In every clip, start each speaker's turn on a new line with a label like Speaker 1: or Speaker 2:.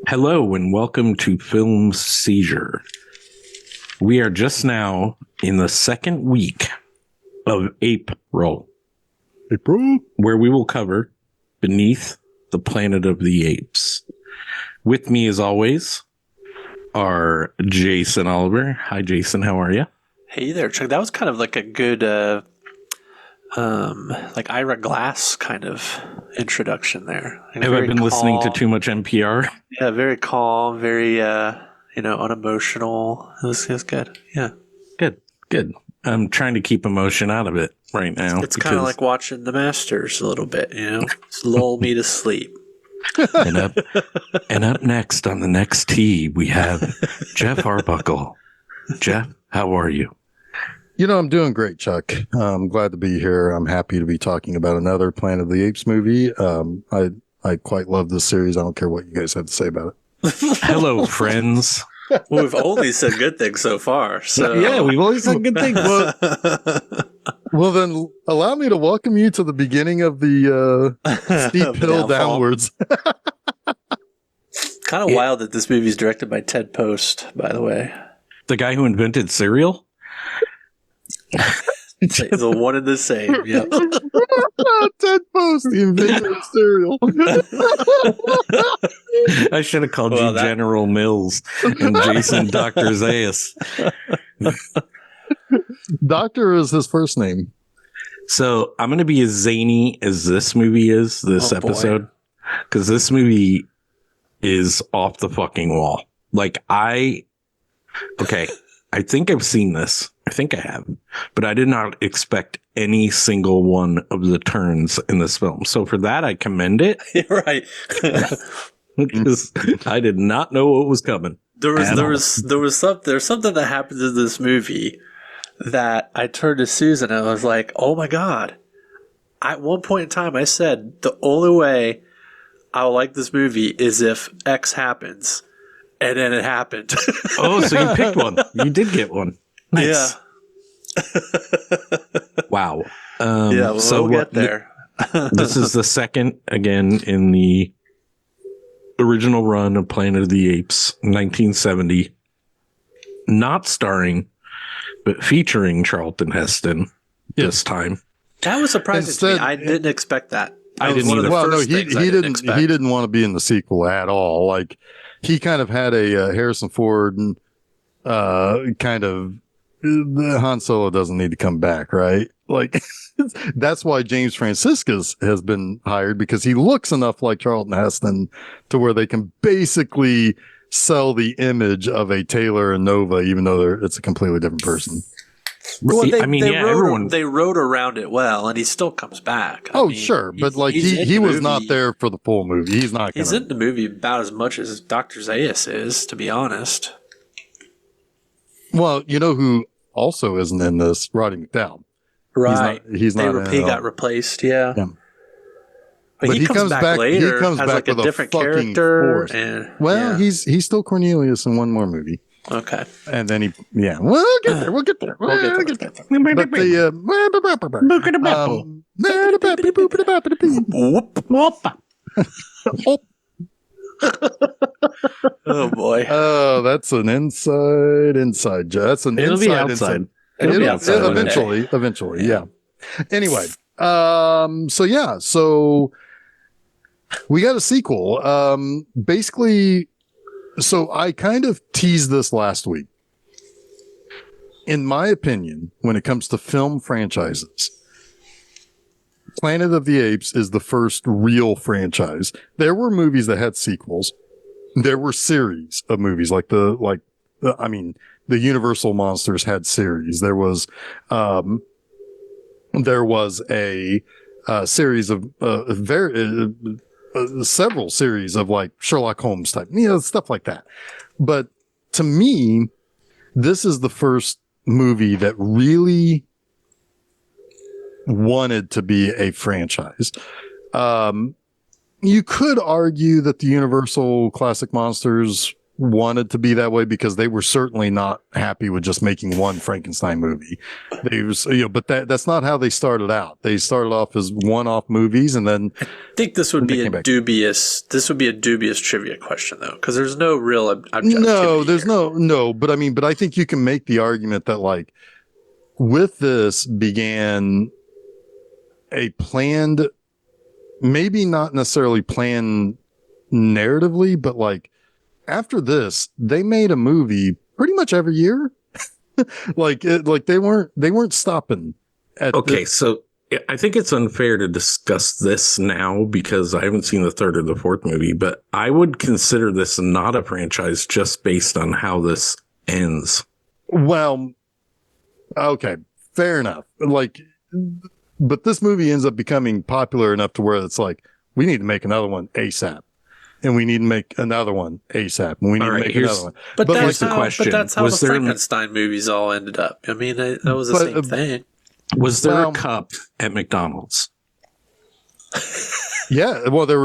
Speaker 1: Hello and welcome to Film Seizure. We are just now in the second week of APE-ril, where we will cover Beneath the Planet of the Apes. With me, as always, are Jason Oliver. Hi, Jason. How are you?
Speaker 2: Hey there, Chuck. That was kind of like a good, like Ira Glass kind of introduction there. Like
Speaker 1: Have I been listening to too much NPR?
Speaker 2: Yeah, very calm, very, unemotional. It was good. Yeah.
Speaker 1: Good. I'm trying to keep emotion out of it right now.
Speaker 2: It's kind of like watching The Masters a little bit, Just lull me to sleep.
Speaker 1: And up next on the next tee, we have Jeff Arbuckle. Jeff, how are you?
Speaker 3: I'm doing great, Chuck. I'm glad to be here. I'm happy to be talking about another Planet of the Apes movie. I quite love this series. I don't care what you guys have to say about it.
Speaker 1: Hello, friends.
Speaker 2: Well, we've only said good things so far. So
Speaker 1: Yeah, we've always said good things.
Speaker 3: Well, then allow me to welcome you to the beginning of the steep hill downwards.
Speaker 2: Kind of wild that this movie is directed by Ted Post, by the way.
Speaker 1: The guy who invented cereal?
Speaker 2: It's the one and the same. Yep.
Speaker 3: Ted Post, the inventor of cereal.
Speaker 1: I should have called you General Mills and Jason Dr. Zayas.
Speaker 3: Doctor is his first name.
Speaker 1: So I'm going to be as zany as this movie is, this episode, because this movie is off the fucking wall. I think I've seen this. I think I have, but I did not expect any single one of the turns in this film. So for that, I commend it.
Speaker 2: Right.
Speaker 1: Because I did not know what was coming.
Speaker 2: There's something that happens in this movie that I turned to Susan and I was like, oh my God. At one point in time, I said the only way I'll like this movie is if X happens. And then it happened.
Speaker 1: Oh, so you picked one. You did get one. Nice.
Speaker 2: Yeah.
Speaker 1: Wow.
Speaker 2: We'll get there.
Speaker 1: This is the second, again, in the original run of Planet of the Apes, 1970. Not starring, but featuring Charlton Heston this time.
Speaker 2: That was surprising to me. I didn't expect that.
Speaker 1: I didn't either.
Speaker 3: Well, no, he didn't want to be in the sequel at all. He kind of had a Harrison Ford kind of Han Solo doesn't need to come back, right? That's why James Franciscus has been hired, because he looks enough like Charlton Heston to where they can basically sell the image of a Taylor and Nova, even though it's a completely different person.
Speaker 2: Well, they wrote around it well, and he still comes back.
Speaker 3: Sure, but he was not there for the full movie. He's
Speaker 2: in the movie about as much as Dr. Zayas is, to be honest.
Speaker 3: Well, you know who also isn't in this? Roddy McDowall.
Speaker 2: Right.
Speaker 3: He's not.
Speaker 2: He got replaced. Yeah. But he comes back later.
Speaker 3: He comes
Speaker 2: as
Speaker 3: back with
Speaker 2: a different character.
Speaker 3: He's still Cornelius in one more movie.
Speaker 2: Okay.
Speaker 3: And then we'll get there. We'll get there. But
Speaker 2: Oh boy.
Speaker 3: Oh, that's an inside joke. That's an
Speaker 1: It'll
Speaker 3: inside.
Speaker 1: Be outside.
Speaker 3: It'll be outside eventually. Yeah. Anyway, so we got a sequel. Basically, so I kind of teased this last week. In my opinion, when it comes to film franchises, Planet of the Apes is the first real franchise. There were movies that had sequels. There were series of movies the Universal Monsters had series. There was a series of several series of Sherlock Holmes type, stuff like that. But to me, this is the first movie that really wanted to be a franchise. You could argue that the Universal Classic Monsters wanted to be that way because they were certainly not happy with just making one Frankenstein movie. They was, but that's not how they started out. They started off as one-off movies, and then
Speaker 2: I think this would be a dubious trivia question though, because there's no real objectivity.
Speaker 3: No, there's
Speaker 2: here.
Speaker 3: no. But I think you can make the argument that like with this began a planned, maybe not necessarily planned narratively, but like after this, they made a movie pretty much every year. They weren't stopping.
Speaker 1: So I think it's unfair to discuss this now because I haven't seen the third or the fourth movie, but I would consider this not a franchise just based on how this ends.
Speaker 3: Well, okay, fair enough. But this movie ends up becoming popular enough to where it's like, we need to make another one ASAP. And we need to make another one ASAP. And we need to make another one.
Speaker 2: But that's
Speaker 1: the question.
Speaker 2: But that's how the Frankenstein movies all ended up. I mean, that was the same thing.
Speaker 1: Was there a cup at McDonald's?
Speaker 3: Yeah, well, they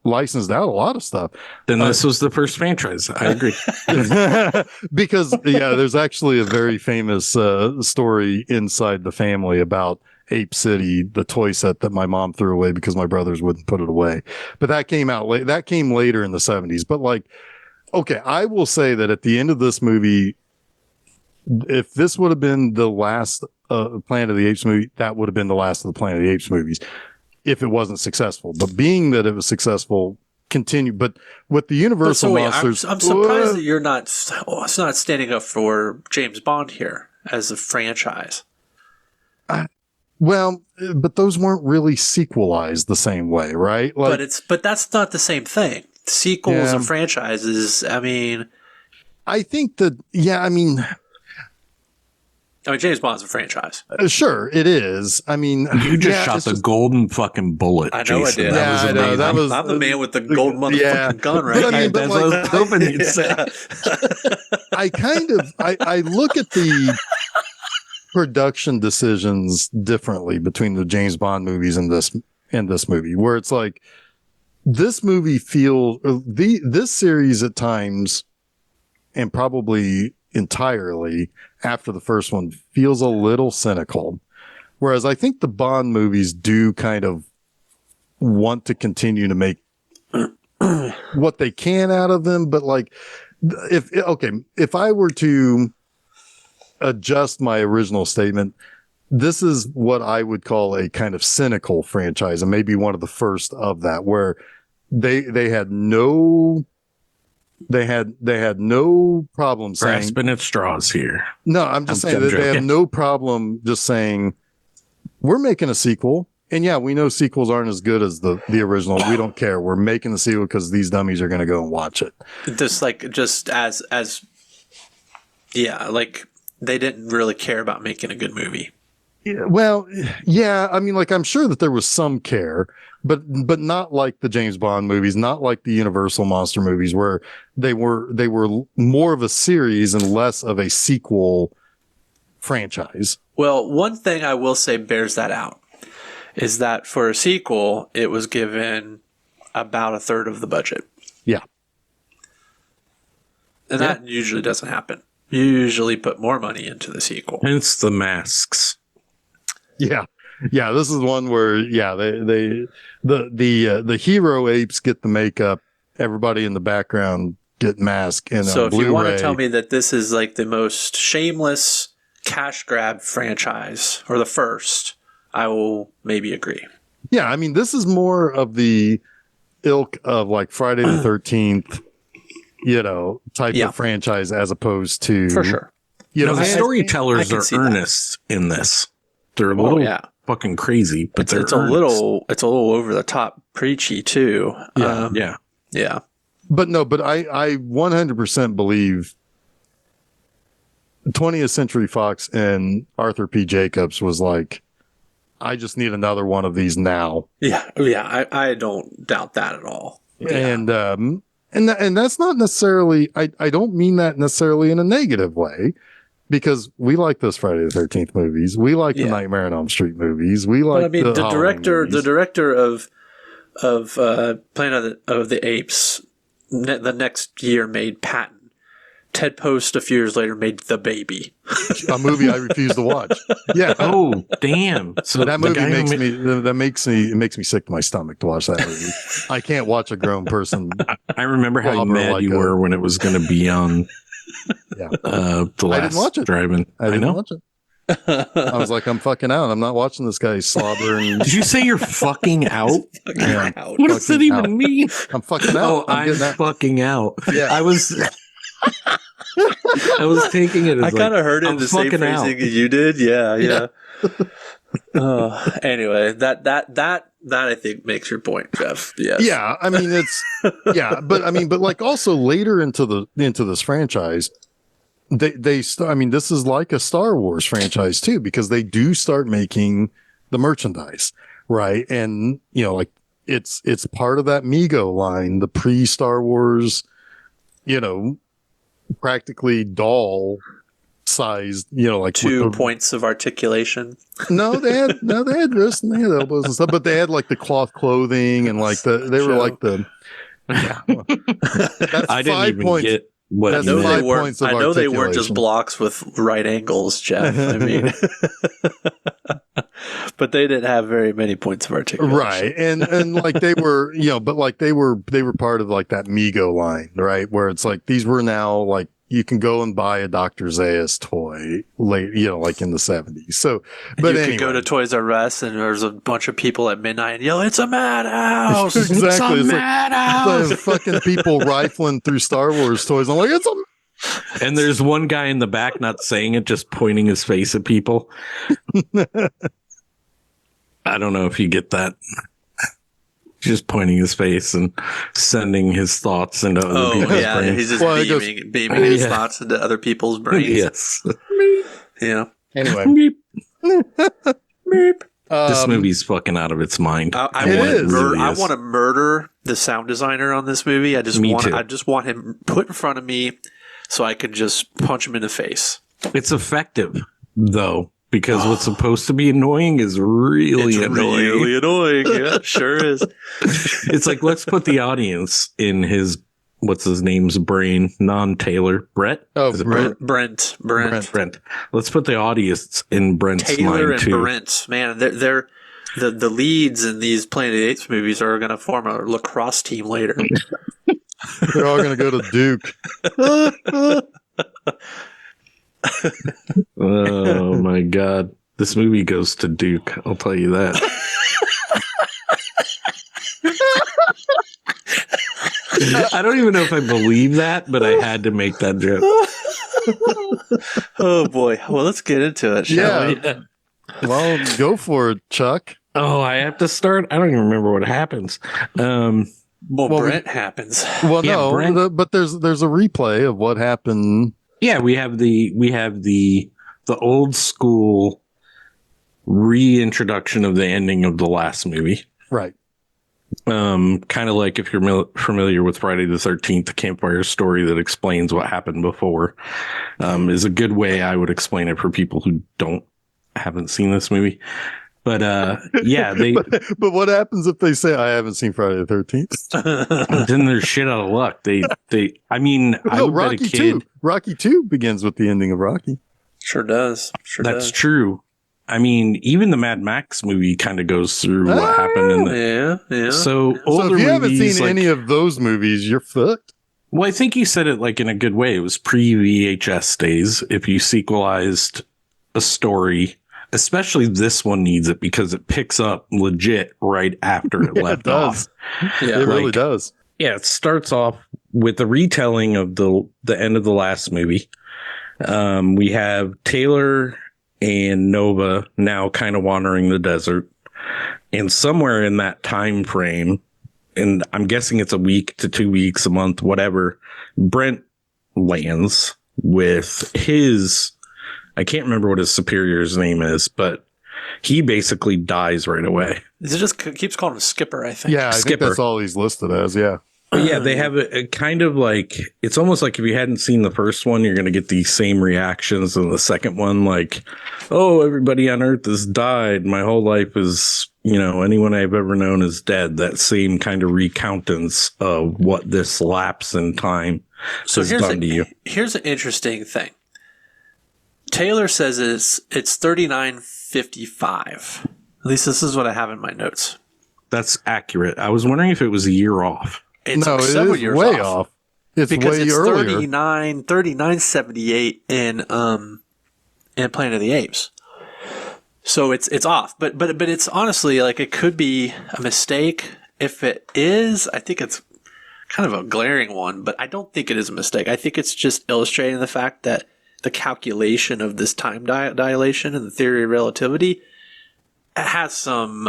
Speaker 3: licensed out a lot of stuff.
Speaker 1: Then this was the first franchise. I agree.
Speaker 3: Because there's actually a very famous story inside the family about Ape City, the toy set that my mom threw away because my brothers wouldn't put it away. But that came out late. That came later in the 70s. But I will say that at the end of this movie, if this would have been the last Planet of the Apes movie, that would have been the last of the Planet of the Apes movies if it wasn't successful. But being that it was successful, continue. But with the Universal monsters,
Speaker 2: I'm surprised that you're not standing up for James Bond here as a franchise.
Speaker 3: Well, but those weren't really sequelized the same way, right?
Speaker 2: But that's not the same thing. Sequels and franchises. I mean,
Speaker 3: I think that
Speaker 2: James Bond's a franchise.
Speaker 3: Sure, it is. I mean,
Speaker 1: you just shot the golden fucking bullet.
Speaker 2: I know
Speaker 1: Jason.
Speaker 2: I did.
Speaker 3: I know.
Speaker 2: I'm the man with the golden motherfucking gun, right?
Speaker 1: That's what I was hoping you'd say.
Speaker 3: I look at the production decisions differently between the James Bond movies and this movie, where it's like this movie this series at times, and probably entirely after the first one, feels a little cynical, whereas I think the Bond movies do kind of want to continue to make what they can out of them. But if I were to adjust my original statement, this is what I would call a kind of cynical franchise, and maybe one of the first of that, where they had no problem saying
Speaker 1: grasping at straws here.
Speaker 3: No, I'm just saying that they have no problem just saying we're making a sequel, and we know sequels aren't as good as the original. We don't care. We're making the sequel because these dummies are going to go and watch it.
Speaker 2: They didn't really care about making a good movie.
Speaker 3: Yeah, well, I mean, I'm sure that there was some care, but not like the James Bond movies, not like the Universal monster movies, where they were more of a series and less of a sequel franchise.
Speaker 2: Well, one thing I will say bears that out is that for a sequel, it was given about a third of the budget.
Speaker 3: Yeah.
Speaker 2: And that usually doesn't happen. You usually put more money into the sequel.
Speaker 1: Hence the masks.
Speaker 3: Yeah. Yeah, this is one where the hero apes get the makeup, everybody in the background get masked, and
Speaker 2: so if
Speaker 3: Blu-ray.
Speaker 2: You want to tell me that this is like the most shameless cash grab franchise, or the first, I will maybe agree.
Speaker 3: Yeah, I mean, this is more of the ilk of Friday the 13th, type of franchise, as opposed to,
Speaker 2: for sure.
Speaker 1: The storytellers are earnest in this. They're a little fucking crazy, but it's a little
Speaker 2: over the top preachy too.
Speaker 1: Yeah.
Speaker 3: But I 100% believe 20th Century Fox and Arthur P. Jacobs was like, I just need another one of these now.
Speaker 2: Yeah. I don't doubt that at all.
Speaker 3: Yeah. And that's not necessarily, I don't mean that necessarily in a negative way, because we like those Friday the 13th movies. We like the Nightmare on Elm Street movies. We like the
Speaker 2: director of Planet of the Apes the next year made Patton. Ted Post a few years later made The Baby,
Speaker 3: a movie I refuse to watch. Yeah.
Speaker 1: Oh, damn! So
Speaker 3: that movie makes me sick to my stomach to watch that movie. I can't watch a grown person.
Speaker 1: I remember how mad you were when it was going to be on.
Speaker 3: Yeah.
Speaker 1: The last
Speaker 3: I didn't watch it.
Speaker 1: Drive-in.
Speaker 3: I didn't watch it. I was like, I'm fucking out. I'm not watching this guy slobber. And
Speaker 1: did you say you're fucking out?
Speaker 3: Yeah.
Speaker 1: What does that even mean?
Speaker 3: I'm fucking out.
Speaker 1: I'm fucking out.
Speaker 3: Yeah.
Speaker 1: I was taking it as
Speaker 2: I kind of heard it in the same phrasing you did. Yeah. Anyway, that I think makes your point, Jeff. Yes.
Speaker 3: Yeah. I mean, but like also later into this franchise, they start, I mean, this is like a Star Wars franchise too, because they do start making the merchandise, right? And, like it's part of that Mego line, the pre-Star Wars, practically doll sized, like
Speaker 2: 2 points of articulation.
Speaker 3: No, they had wrists and they had elbows and stuff, but they had like the cloth clothing and like they were like the. Yeah, that's
Speaker 1: I didn't even
Speaker 3: points.
Speaker 1: Get what
Speaker 3: that's
Speaker 1: you
Speaker 3: five
Speaker 1: meant.
Speaker 3: points of
Speaker 2: I know they weren't just
Speaker 3: articulation.
Speaker 2: blocks with right angles, Jeff. I mean, but they didn't have very many points of articulation,
Speaker 3: right? And like they were, but like they were part of like that Mego line, right? Where it's like these were now like you can go and buy a Dr. Zaius toy late, like in the 70s. So, but
Speaker 2: you
Speaker 3: anyway.
Speaker 2: could go to Toys R Us and there's a bunch of people at midnight and yell, "It's a madhouse!
Speaker 3: Exactly,
Speaker 2: It's a madhouse!"
Speaker 3: It's like fucking people rifling through Star Wars toys. I'm like, it's a.
Speaker 1: And there's one guy in the back not saying it, just pointing his face at people. I don't know if you get that. Just pointing his face and sending his thoughts into other people's brains.
Speaker 2: He's just beaming his thoughts into other people's brains.
Speaker 1: Yes.
Speaker 2: Yeah.
Speaker 3: Anyway.
Speaker 2: Beep.
Speaker 1: This movie's fucking out of its mind.
Speaker 2: I
Speaker 1: Really
Speaker 2: want to murder the sound designer on this movie. I just want him put in front of me so I could just punch him in the face.
Speaker 1: It's effective, though. Because what's supposed to be annoying is really annoying.
Speaker 2: Really annoying. Yeah, sure is.
Speaker 1: It's like, let's put the audience in his, what's his name's brain? Non-Taylor. Brett?
Speaker 3: Oh,
Speaker 1: is it
Speaker 3: Brent.
Speaker 1: Brent. Let's put the audience in Brent's
Speaker 2: Taylor
Speaker 1: mind, too.
Speaker 2: and Brent. Man, they're the leads in these Planet of the Apes movies are going to form a lacrosse team later.
Speaker 3: They're all going to go to Duke.
Speaker 1: Oh my god, this movie goes to Duke, I'll tell you that. I don't even know if I believe that, but I had to make that joke.
Speaker 2: Oh boy, well, let's get into it, shall we?
Speaker 1: Yeah.
Speaker 3: Well, go for it, Chuck.
Speaker 1: Oh, I have to start. I don't even remember what happens.
Speaker 2: Brent happens.
Speaker 3: Well,
Speaker 1: Yeah,
Speaker 3: no,
Speaker 1: Brent-
Speaker 3: but there's a replay of what happened.
Speaker 1: Yeah, we have the old school reintroduction of the ending of the last movie.
Speaker 3: Right.
Speaker 1: Kind of like if you're familiar with Friday the 13th, the campfire story that explains what happened before, is a good way I would explain it for people who haven't seen this movie. But yeah,
Speaker 3: but what happens if they say I haven't seen Friday the 13th?
Speaker 1: then they're shit out of luck. I would bet a
Speaker 3: Rocky
Speaker 1: kid.
Speaker 3: 2. Rocky 2 begins with the ending of Rocky.
Speaker 2: Sure does.
Speaker 1: That's true. I mean, even the Mad Max movie kind of goes through what happened in the.
Speaker 2: Yeah.
Speaker 1: So
Speaker 3: So
Speaker 1: older
Speaker 3: if you haven't
Speaker 1: movies,
Speaker 3: seen
Speaker 1: like,
Speaker 3: any of those movies, you're fucked.
Speaker 1: well, I think you said it like in a good way. It was pre VHS days. If you sequelized a story, especially this one needs it because it picks up legit right after it left
Speaker 3: does.
Speaker 1: off.
Speaker 2: Yeah.
Speaker 3: It really does.
Speaker 1: Yeah, it starts off with a retelling of the end of the last movie. We have Taylor and Nova now kind of wandering the desert, and somewhere in that time frame, and I'm guessing it's a week to 2 weeks, a month, whatever, Brent lands with his, I can't remember what his superior's name is, but he basically dies right away.
Speaker 2: It just keeps calling him Skipper, I think.
Speaker 3: Yeah, I think
Speaker 1: Skipper.
Speaker 3: that's all he's listed as. Yeah.
Speaker 1: But yeah, they have a kind of like, it's almost like if you hadn't seen the first one, you're going to get these same reactions in the second one. Like, oh, everybody on Earth has died. My whole life is, anyone I've ever known is dead, that same kind of recountance of what this lapse in time has done to you.
Speaker 2: Here's an interesting thing. Taylor says it's 3955. At least this is what I have in my notes.
Speaker 1: That's accurate. I was wondering if it was a year off.
Speaker 3: It's several years way off. It's
Speaker 2: because
Speaker 3: way
Speaker 2: it's
Speaker 3: earlier.
Speaker 2: 3978 in Planet of the Apes. So it's off. But it's honestly like it could be a mistake. If it is, I think it's kind of a glaring one, but I don't think it is a mistake. I think it's just illustrating the fact that the calculation of this time dilation and the theory of relativity has some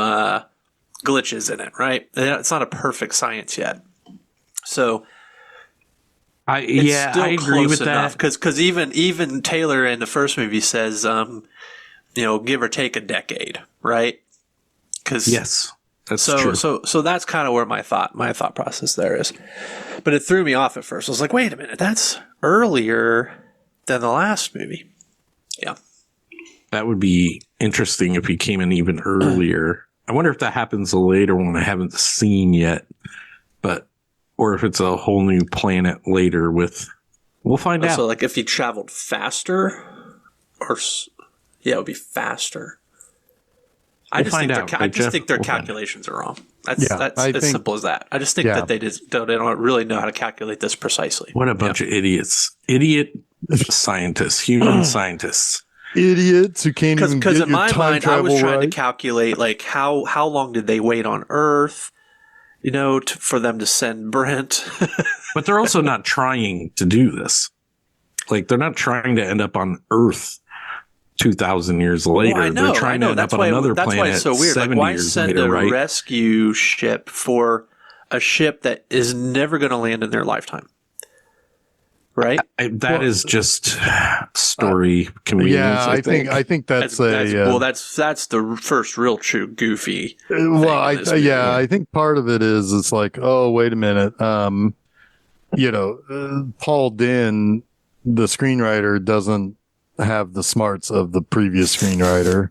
Speaker 2: glitches in it, right? It's not a perfect science yet. So
Speaker 1: I agree with that.
Speaker 2: Because even Taylor in the first movie says, give or take a decade, right?
Speaker 1: Yes, that's true.
Speaker 2: So that's kind of where my thought process there is. But it threw me off at first. I was like, wait a minute, that's earlier than the last movie. Yeah.
Speaker 1: That would be interesting if he came in even earlier. I wonder if that happens a later one I haven't seen yet, or if it's a whole new planet later we'll find out.
Speaker 2: So like if he traveled faster it would be faster. I just think their calculations are wrong. That's as simple as that. I just think that they don't really know how to calculate this precisely.
Speaker 1: What a bunch of idiots. Idiot scientists, human scientists.
Speaker 3: Idiots who can't even get your time travel right.
Speaker 2: Because in my mind, I was trying to calculate like how long did they wait on Earth, for them to send Brent.
Speaker 1: But they're also not trying to do this. Like they're not trying to end up on Earth 2,000 years later.
Speaker 2: Well, I know,
Speaker 1: they're trying to end up on another planet. That's why it's so weird. Like, why send a
Speaker 2: rescue ship for a ship that is never going to land in their lifetime? Right?
Speaker 1: That is just story convenience.
Speaker 3: Yeah, I think that's
Speaker 2: that's the first real true goofy.
Speaker 3: I think part of it is it's like, oh, wait a minute, Paul Dinn, the screenwriter, doesn't have the smarts of the previous screenwriter,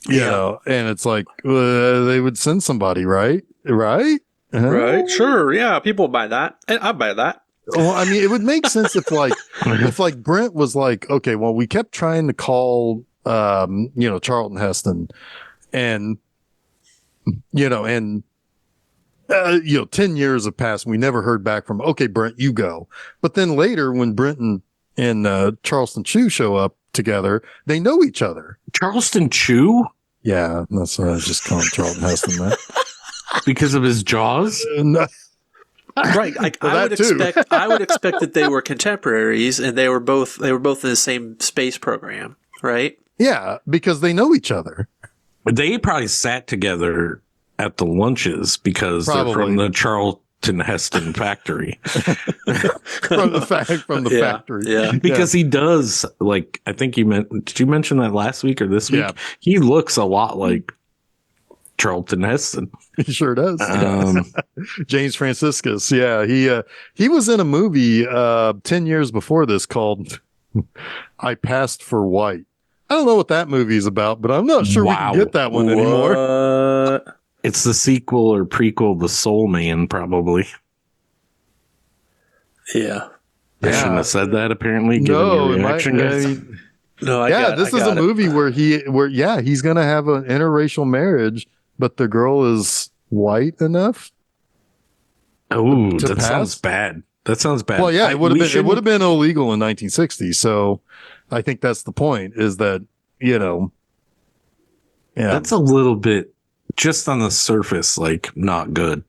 Speaker 3: and it's like they would send somebody, right? Right?
Speaker 2: Sure, yeah, people buy that, and I buy that.
Speaker 3: Well, I mean, it would make sense if Brent was like, okay, well, we kept trying to call, Charlton Heston and 10 years have passed and we never heard back from, okay, Brent, you go. But then later when Brent and Charleston Chew show up together, they know each other.
Speaker 1: Charleston Chew?
Speaker 3: Yeah, that's what I was just calling Charlton Heston that.
Speaker 1: Because of his jaws?
Speaker 3: No.
Speaker 2: Right. I would expect that they were contemporaries and they were both in the same space program, right?
Speaker 3: Yeah, because they know each other.
Speaker 1: They probably sat together at the lunches because they're from the Charlton Heston factory.
Speaker 3: from the factory.
Speaker 2: Yeah.
Speaker 1: Because he does, like, I think did you mention that last week or this week?
Speaker 3: Yeah.
Speaker 1: He looks a lot like Charlton Heston.
Speaker 3: He sure does. James Franciscus. Yeah. He was in a movie 10 years before this called I Passed for White. I don't know what that movie is about, but I'm not sure we can get that one anymore.
Speaker 1: It's the sequel or prequel to Soul Man, probably.
Speaker 2: Yeah.
Speaker 1: I shouldn't have said that, apparently, given your reaction, guys.
Speaker 3: This is a movie where he's going to have an interracial marriage, but the girl is white enough.
Speaker 1: Oh, that sounds bad. That sounds bad.
Speaker 3: Well, yeah, it would have been illegal in 1960. So I think that's the point, is that,
Speaker 1: that's a little bit just on the surface, like, not good.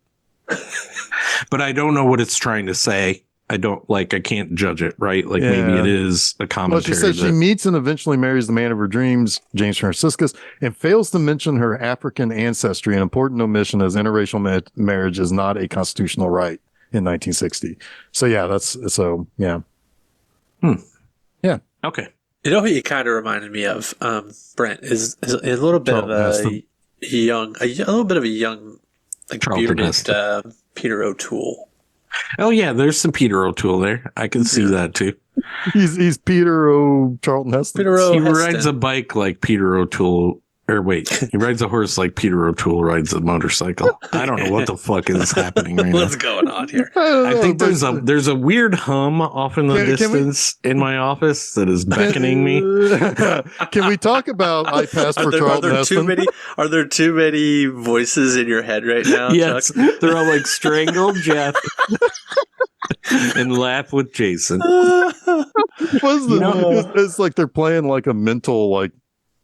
Speaker 1: But I don't know what it's trying to say. I can't judge it, right? Like, maybe it is a commentary.
Speaker 3: Well, she said she meets and eventually marries the man of her dreams, James Franciscus, and fails to mention her African ancestry, an important omission as interracial marriage is not a constitutional right in 1960. So, yeah. Yeah.
Speaker 1: Okay.
Speaker 2: You know who you kind of reminded me of, Brent, is a little bit of a young, like, bearded Peter O'Toole.
Speaker 1: Oh yeah, there's some Peter O'Toole there. I can see that too.
Speaker 3: He's Peter O. Charlton Heston.
Speaker 1: He rides a bike like Peter O'Toole Or wait, he rides a horse like Peter O'Toole rides a motorcycle. I don't know what the fuck is happening right now.
Speaker 2: What's going on here?
Speaker 1: I think there's a weird hum off in the distance in my office that is beckoning me.
Speaker 3: Can we talk about I Pass for Charlton Heston?
Speaker 2: Are there too many voices in your head right now,
Speaker 1: Yes,
Speaker 2: Chuck?
Speaker 1: they're all like strangle Jeff and laugh with Jason.
Speaker 3: It's like they're playing like a mental like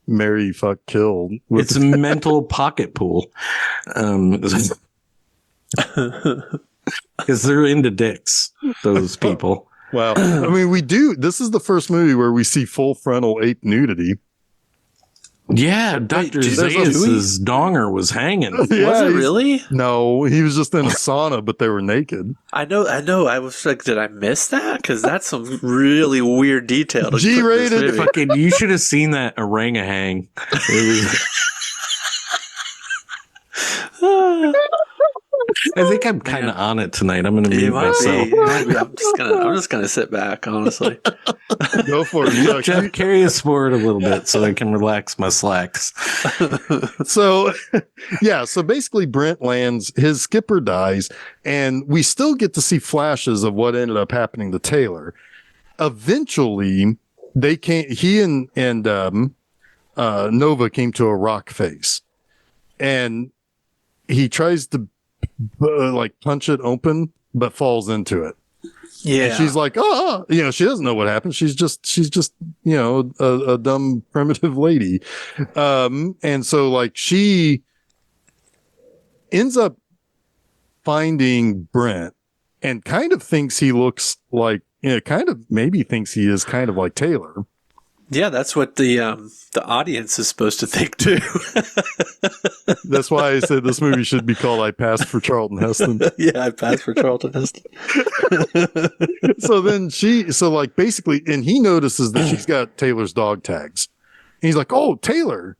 Speaker 3: Mary fuck kill.
Speaker 1: It's a mental pocket pool. Because they're into dicks, those people.
Speaker 3: Wow. I mean, this is the first movie where we see full frontal ape nudity.
Speaker 1: Yeah, Dr. Zaius' donger was hanging.
Speaker 3: Yeah,
Speaker 2: was it really?
Speaker 3: No, he was just in a sauna, but they were naked.
Speaker 2: I know. I was like, did I miss that? Because that's some really weird detail.
Speaker 3: G-rated.
Speaker 1: Fucking, you should have seen that orangutan. It was. I think I'm kind of on it tonight. I'm going to mute myself.
Speaker 2: I'm just gonna sit back, honestly.
Speaker 3: Go for it.
Speaker 1: Jeff, carry us forward a little bit so I can relax my slacks.
Speaker 3: So, yeah. So basically, Brent lands. His skipper dies, and we still get to see flashes of what ended up happening to Taylor. Eventually, they came. He and Nova came to a rock face, and he tries to like punch it open, but falls into it.
Speaker 2: Yeah.
Speaker 3: And she's like, she doesn't know what happened. She's just, a dumb primitive lady. And so like she ends up finding Brent and kind of thinks he looks like, maybe thinks he is kind of like Taylor.
Speaker 2: Yeah, that's what the audience is supposed to think too.
Speaker 3: That's why I said this movie should be called I Passed for Charlton Heston.
Speaker 2: Yeah, I passed for Charlton Heston.
Speaker 3: So then basically, and he notices that she's got Taylor's dog tags. And he's like, "Oh, Taylor,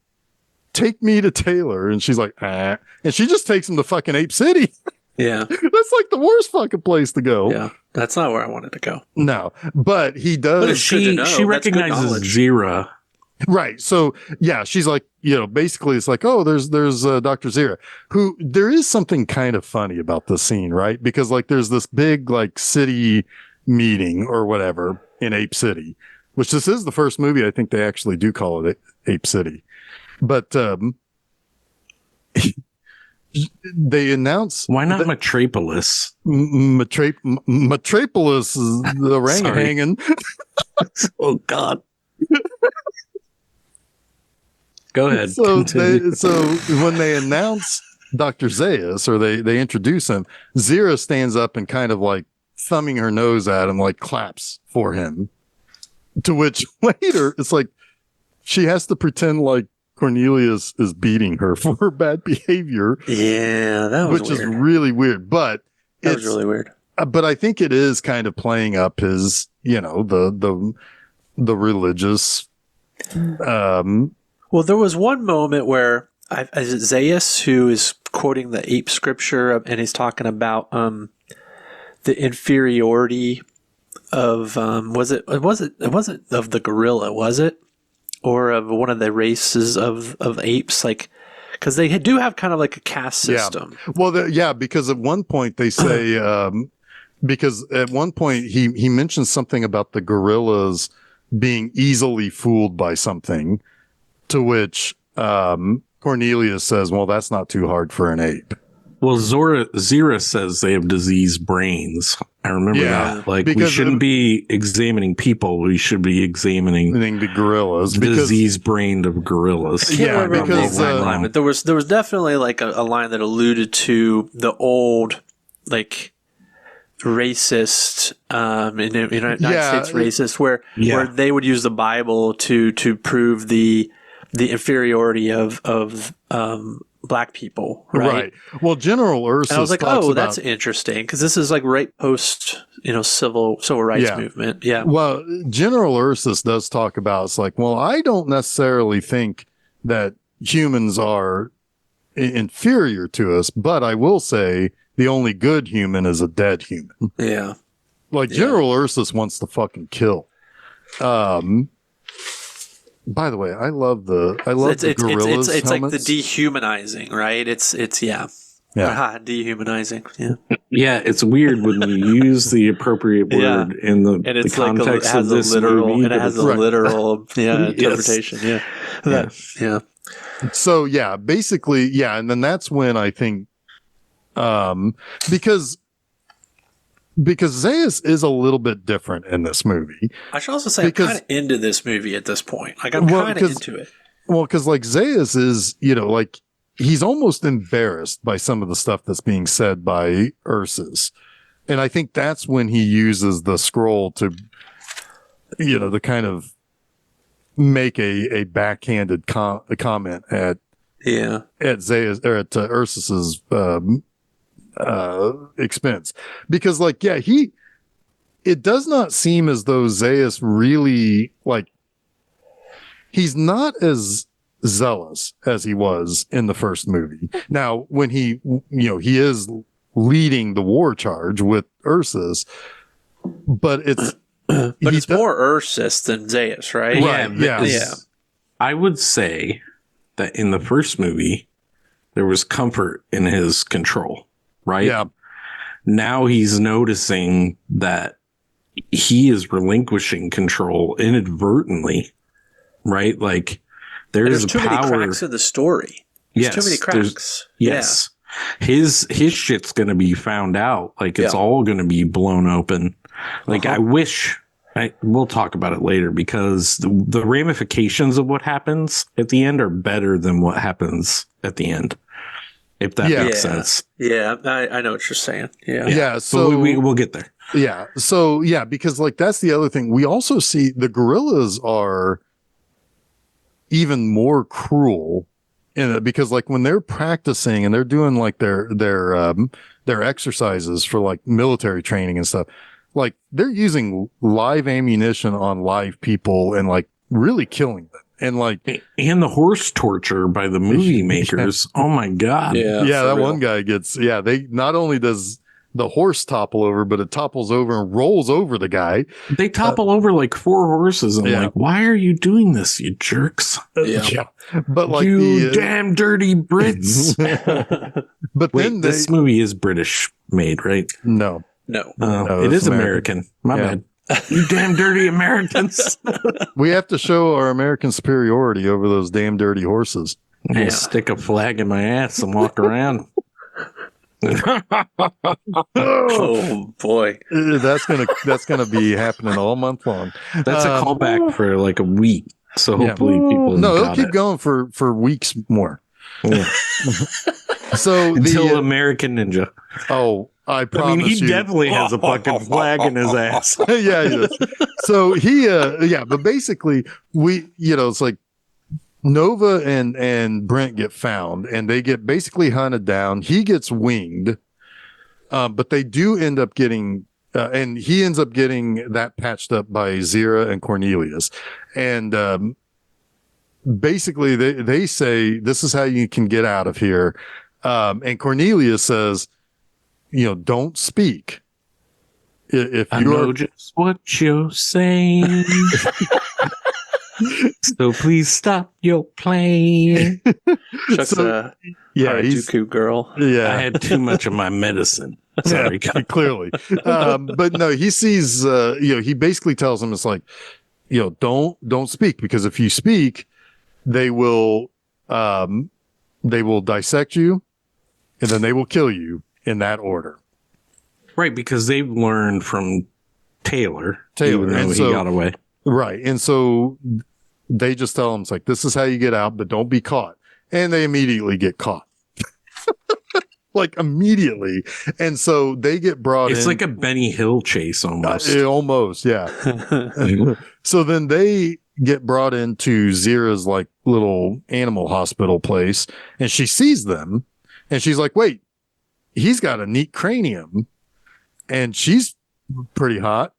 Speaker 3: take me to Taylor." And she's like, "Ah." And she just takes him to fucking Ape City.
Speaker 2: Yeah.
Speaker 3: That's like the worst fucking place to go.
Speaker 2: Yeah. That's not where I wanted to go.
Speaker 3: No, but he does.
Speaker 2: But
Speaker 1: she recognizes Zira.
Speaker 3: Right. So yeah, she's like, basically it's like, oh, there's Dr. Zira, who there is something kind of funny about this scene, right? Because like there's this big like city meeting or whatever in Ape City, which this is the first movie I think they actually do call it Ape City. But they announce,
Speaker 1: why not Metropolis?
Speaker 3: Metropolis is the orangutan.
Speaker 1: Oh God. Go ahead.
Speaker 3: So when they announce Dr. Zaius, or they introduce him, Zira stands up and kind of like thumbing her nose at him, like claps for him. To which later it's like she has to pretend like Cornelius is beating her for her bad behavior.
Speaker 2: Yeah, that was
Speaker 3: which weird. Is really weird. But
Speaker 2: that was really weird.
Speaker 3: But I think it is kind of playing up his, the religious.
Speaker 2: Well, there was one moment where is it Zaius who is quoting the ape scripture, and he's talking about the inferiority of it wasn't of the gorilla, was it? Or of one of the races of apes, like, because they do have kind of like a caste system.
Speaker 3: Yeah. Well, because at one point they say, because at one point he mentions something about the gorillas being easily fooled by something, to which Cornelius says, well, that's not too hard for an ape.
Speaker 1: Well, Zira says they have diseased brains. I remember that. Like, we shouldn't be examining people. We should be examining
Speaker 3: the gorillas.
Speaker 1: Disease-brained of gorillas.
Speaker 2: Yeah, because but there was definitely like a line that alluded to the old, like, racist in United States racist where they would use the Bible to prove the inferiority of black people, right?
Speaker 3: Well, General Ursus.
Speaker 2: And I was like, oh, that's interesting, because this is like right post, civil rights movement. Yeah.
Speaker 3: Well, General Ursus does talk about, it's like, well, I don't necessarily think that humans are inferior to us, but I will say the only good human is a dead human.
Speaker 2: Yeah.
Speaker 3: Like General Ursus wants to fucking kill. By the way, I love the gorillas.
Speaker 2: It's like the
Speaker 3: helmets.
Speaker 2: dehumanizing, right? It's
Speaker 3: Yeah.
Speaker 2: dehumanizing. Yeah.
Speaker 1: Yeah, it's weird when you use the appropriate
Speaker 2: Yeah.
Speaker 1: word in the
Speaker 2: And it's like
Speaker 1: context
Speaker 2: it has
Speaker 1: of this
Speaker 2: a literal,
Speaker 1: movie.
Speaker 2: and it
Speaker 1: but
Speaker 2: has
Speaker 1: it's-
Speaker 2: a literal,
Speaker 1: Yes.
Speaker 2: interpretation. Yeah. Yeah.
Speaker 3: So yeah, basically, yeah, and then that's when I think, because Zaius is a little bit different in this movie.
Speaker 2: I should also say
Speaker 3: Because-
Speaker 2: I'm kind of into this movie at this point. Like I'm
Speaker 3: Well,
Speaker 2: kind of
Speaker 3: because-
Speaker 2: into it.
Speaker 3: Well, because like Zaius is, like he's almost embarrassed by some of the stuff that's being said by Ursus, and I think that's when he uses the scroll to, to kind of make a backhanded comment at
Speaker 2: Yeah.
Speaker 3: Zaius or at Ursus's expense, because like it does not seem as though Zaius really he's not as zealous as he was in the first movie. Now, when he is leading the war charge with Ursus, but it's
Speaker 2: But it's more Ursus than Zaius, right?
Speaker 3: Right. Yeah.
Speaker 2: Yeah.
Speaker 1: I would say that in the first movie, there was comfort in his control, right?
Speaker 3: Yeah.
Speaker 1: Now he's noticing that he is relinquishing control inadvertently, right? Like
Speaker 2: There's
Speaker 1: there's
Speaker 2: too many
Speaker 1: power.
Speaker 2: cracks in the story. There's too many
Speaker 1: there's-
Speaker 2: cracks.
Speaker 1: Yes. His shit's gonna be found out. Like it's
Speaker 2: Yeah.
Speaker 1: all gonna be blown open. Like
Speaker 2: Uh-huh.
Speaker 1: I wish we'll talk about it later because the ramifications of what happens at the end are better than what happens at the end. If that
Speaker 3: Yeah.
Speaker 1: makes
Speaker 2: Yeah.
Speaker 1: sense.
Speaker 2: Yeah. I know what you're saying. Yeah.
Speaker 3: Yeah.
Speaker 1: So
Speaker 3: So
Speaker 1: we'll get there.
Speaker 3: yeah. So yeah, because like that's the other thing. We also see the gorillas are even more cruel in it, because like when they're practicing and they're doing like their exercises for like military training and stuff, like they're using live ammunition on live people and like really killing them. And like
Speaker 1: And the horse torture by the movie makers. Oh my God.
Speaker 2: Yeah.
Speaker 3: yeah,
Speaker 2: for
Speaker 3: that
Speaker 2: real.
Speaker 3: one guy gets they not only does the horse topple over, but it topples over and rolls over the guy.
Speaker 1: They topple over like 4 horses. And
Speaker 3: Yeah.
Speaker 1: like, why are you doing this, you jerks?
Speaker 2: Yeah.
Speaker 3: But like
Speaker 1: you
Speaker 3: the
Speaker 1: damn dirty Brits.
Speaker 3: but
Speaker 1: Wait,
Speaker 3: then
Speaker 1: this movie is British made, right?
Speaker 3: no.
Speaker 2: No.
Speaker 3: No,
Speaker 1: It
Speaker 3: it's
Speaker 1: is American. My
Speaker 3: Yeah.
Speaker 1: bad. You damn dirty Americans.
Speaker 3: We have to show our American superiority over those damn dirty horses.
Speaker 1: I'm gonna
Speaker 2: Yeah.
Speaker 1: stick a flag in my ass and walk around.
Speaker 2: Oh boy.
Speaker 3: That's gonna be happening all month long.
Speaker 1: That's a callback for like a week. So
Speaker 3: Yeah.
Speaker 1: hopefully people
Speaker 3: No, it'll
Speaker 1: got
Speaker 3: keep
Speaker 1: it.
Speaker 3: going for weeks more.
Speaker 1: Yeah.
Speaker 3: So
Speaker 1: Until American Ninja.
Speaker 3: I
Speaker 1: I
Speaker 3: promise
Speaker 1: mean, he
Speaker 3: you.
Speaker 1: definitely has a fucking flag in his ass.
Speaker 3: Yeah, he does. So he but basically it's like Nova and Brent get found and they get basically hunted down. He gets winged. But they do end up getting and he ends up getting that patched up by Zira and Cornelius. And basically they say this is how you can get out of here. And Cornelius says, don't speak. If
Speaker 1: I
Speaker 3: you
Speaker 1: know
Speaker 3: are
Speaker 1: just what you're saying. So please stop your playing.
Speaker 2: Chuck's
Speaker 3: So-
Speaker 2: a
Speaker 3: he's
Speaker 2: Harajuku girl.
Speaker 3: yeah.
Speaker 1: I had too much of my medicine. Sorry.
Speaker 3: Yeah, clearly. But no, he sees, he basically tells him it's like, don't speak, because if you speak, they will dissect you and then they will kill you in that order.
Speaker 1: Right, because they've learned from Taylor,
Speaker 3: Taylor,
Speaker 1: even though
Speaker 3: and
Speaker 1: he
Speaker 3: so-
Speaker 1: got away.
Speaker 3: Right. And so they just tell him it's like, this is how you get out, but don't be caught. And they immediately get caught. Like immediately. And so they get brought
Speaker 1: It's
Speaker 3: in.
Speaker 1: like a Benny Hill chase almost.
Speaker 3: Almost, yeah. So then they get brought into Zira's like little animal hospital place and she sees them and she's like, wait, he's got a neat cranium and she's pretty hot.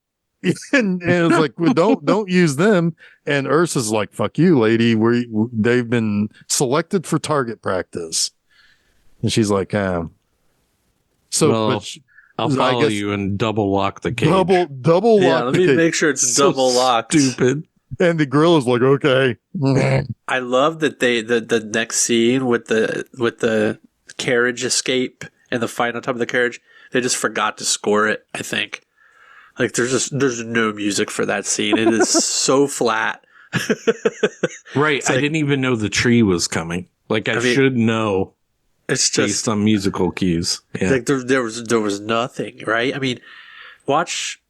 Speaker 3: and it's like, well, don't use them. And Ursa's like, fuck you, lady. They've been selected for target practice. And she's like,
Speaker 1: Well,
Speaker 3: but
Speaker 1: I'll
Speaker 3: I
Speaker 1: follow
Speaker 3: guess-
Speaker 1: you and double lock the cage.
Speaker 3: double
Speaker 2: Yeah,
Speaker 3: lock
Speaker 2: let
Speaker 3: the
Speaker 2: me
Speaker 3: cage.
Speaker 2: make sure it's
Speaker 1: So
Speaker 2: double locked.
Speaker 1: Stupid.
Speaker 3: And the gorilla's like, okay.
Speaker 2: I love that the next scene with the carriage escape and the fight on top of the carriage, they just forgot to score it, I think. Like there's no music for that scene. It is so flat.
Speaker 1: Right. I didn't even know the tree was coming. Like I mean, should know. It's just based on musical cues. Yeah.
Speaker 2: Like there was nothing, right? I mean, watch.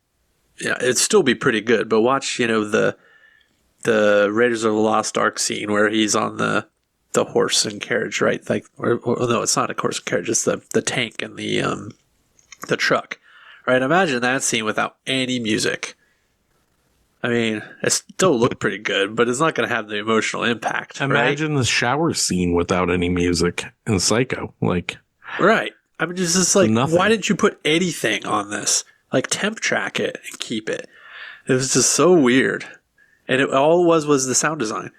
Speaker 2: Yeah, it'd still be pretty good, but watch. The Raiders of the Lost Ark scene where he's on the horse and carriage, right? Like, or no, it's not a horse and carriage. It's the tank and the truck, right? Imagine that scene without any music. I mean, it still looked pretty good, but it's not going to have the emotional impact.
Speaker 1: Imagine the shower scene without any music in Psycho. Like,
Speaker 2: right. I mean, just like,
Speaker 1: nothing.
Speaker 2: Why didn't you put anything on this? Like, temp track it and keep it. It was just so weird. And all it was the sound design.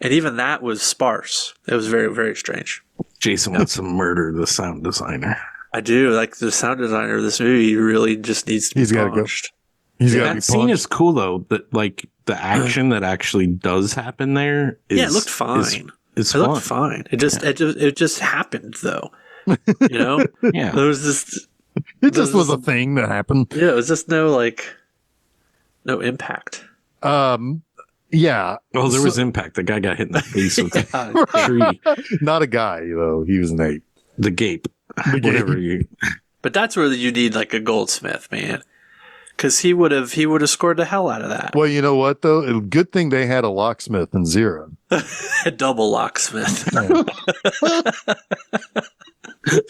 Speaker 2: And even that was sparse. It was very, very strange.
Speaker 1: Jason wants to murder the sound designer.
Speaker 2: I do. Like, the sound designer of this movie really just needs to be punched.
Speaker 1: That scene is cool though. That like the action that actually does happen there.
Speaker 2: It looked fine. It looked fine. It just happened though.
Speaker 1: Yeah.
Speaker 2: There was just.
Speaker 3: It just was a thing that happened.
Speaker 2: Yeah, it was just no impact.
Speaker 3: Yeah.
Speaker 1: Oh, there was impact. The guy got hit in the face with a tree.
Speaker 3: Not a guy though. He was an ape.
Speaker 1: The gape. Whatever you.
Speaker 2: But that's where you need like a goldsmith, man. Because he would have scored the hell out of that.
Speaker 3: Well, you know what though? Good thing they had a locksmith in Zero.
Speaker 2: A double locksmith.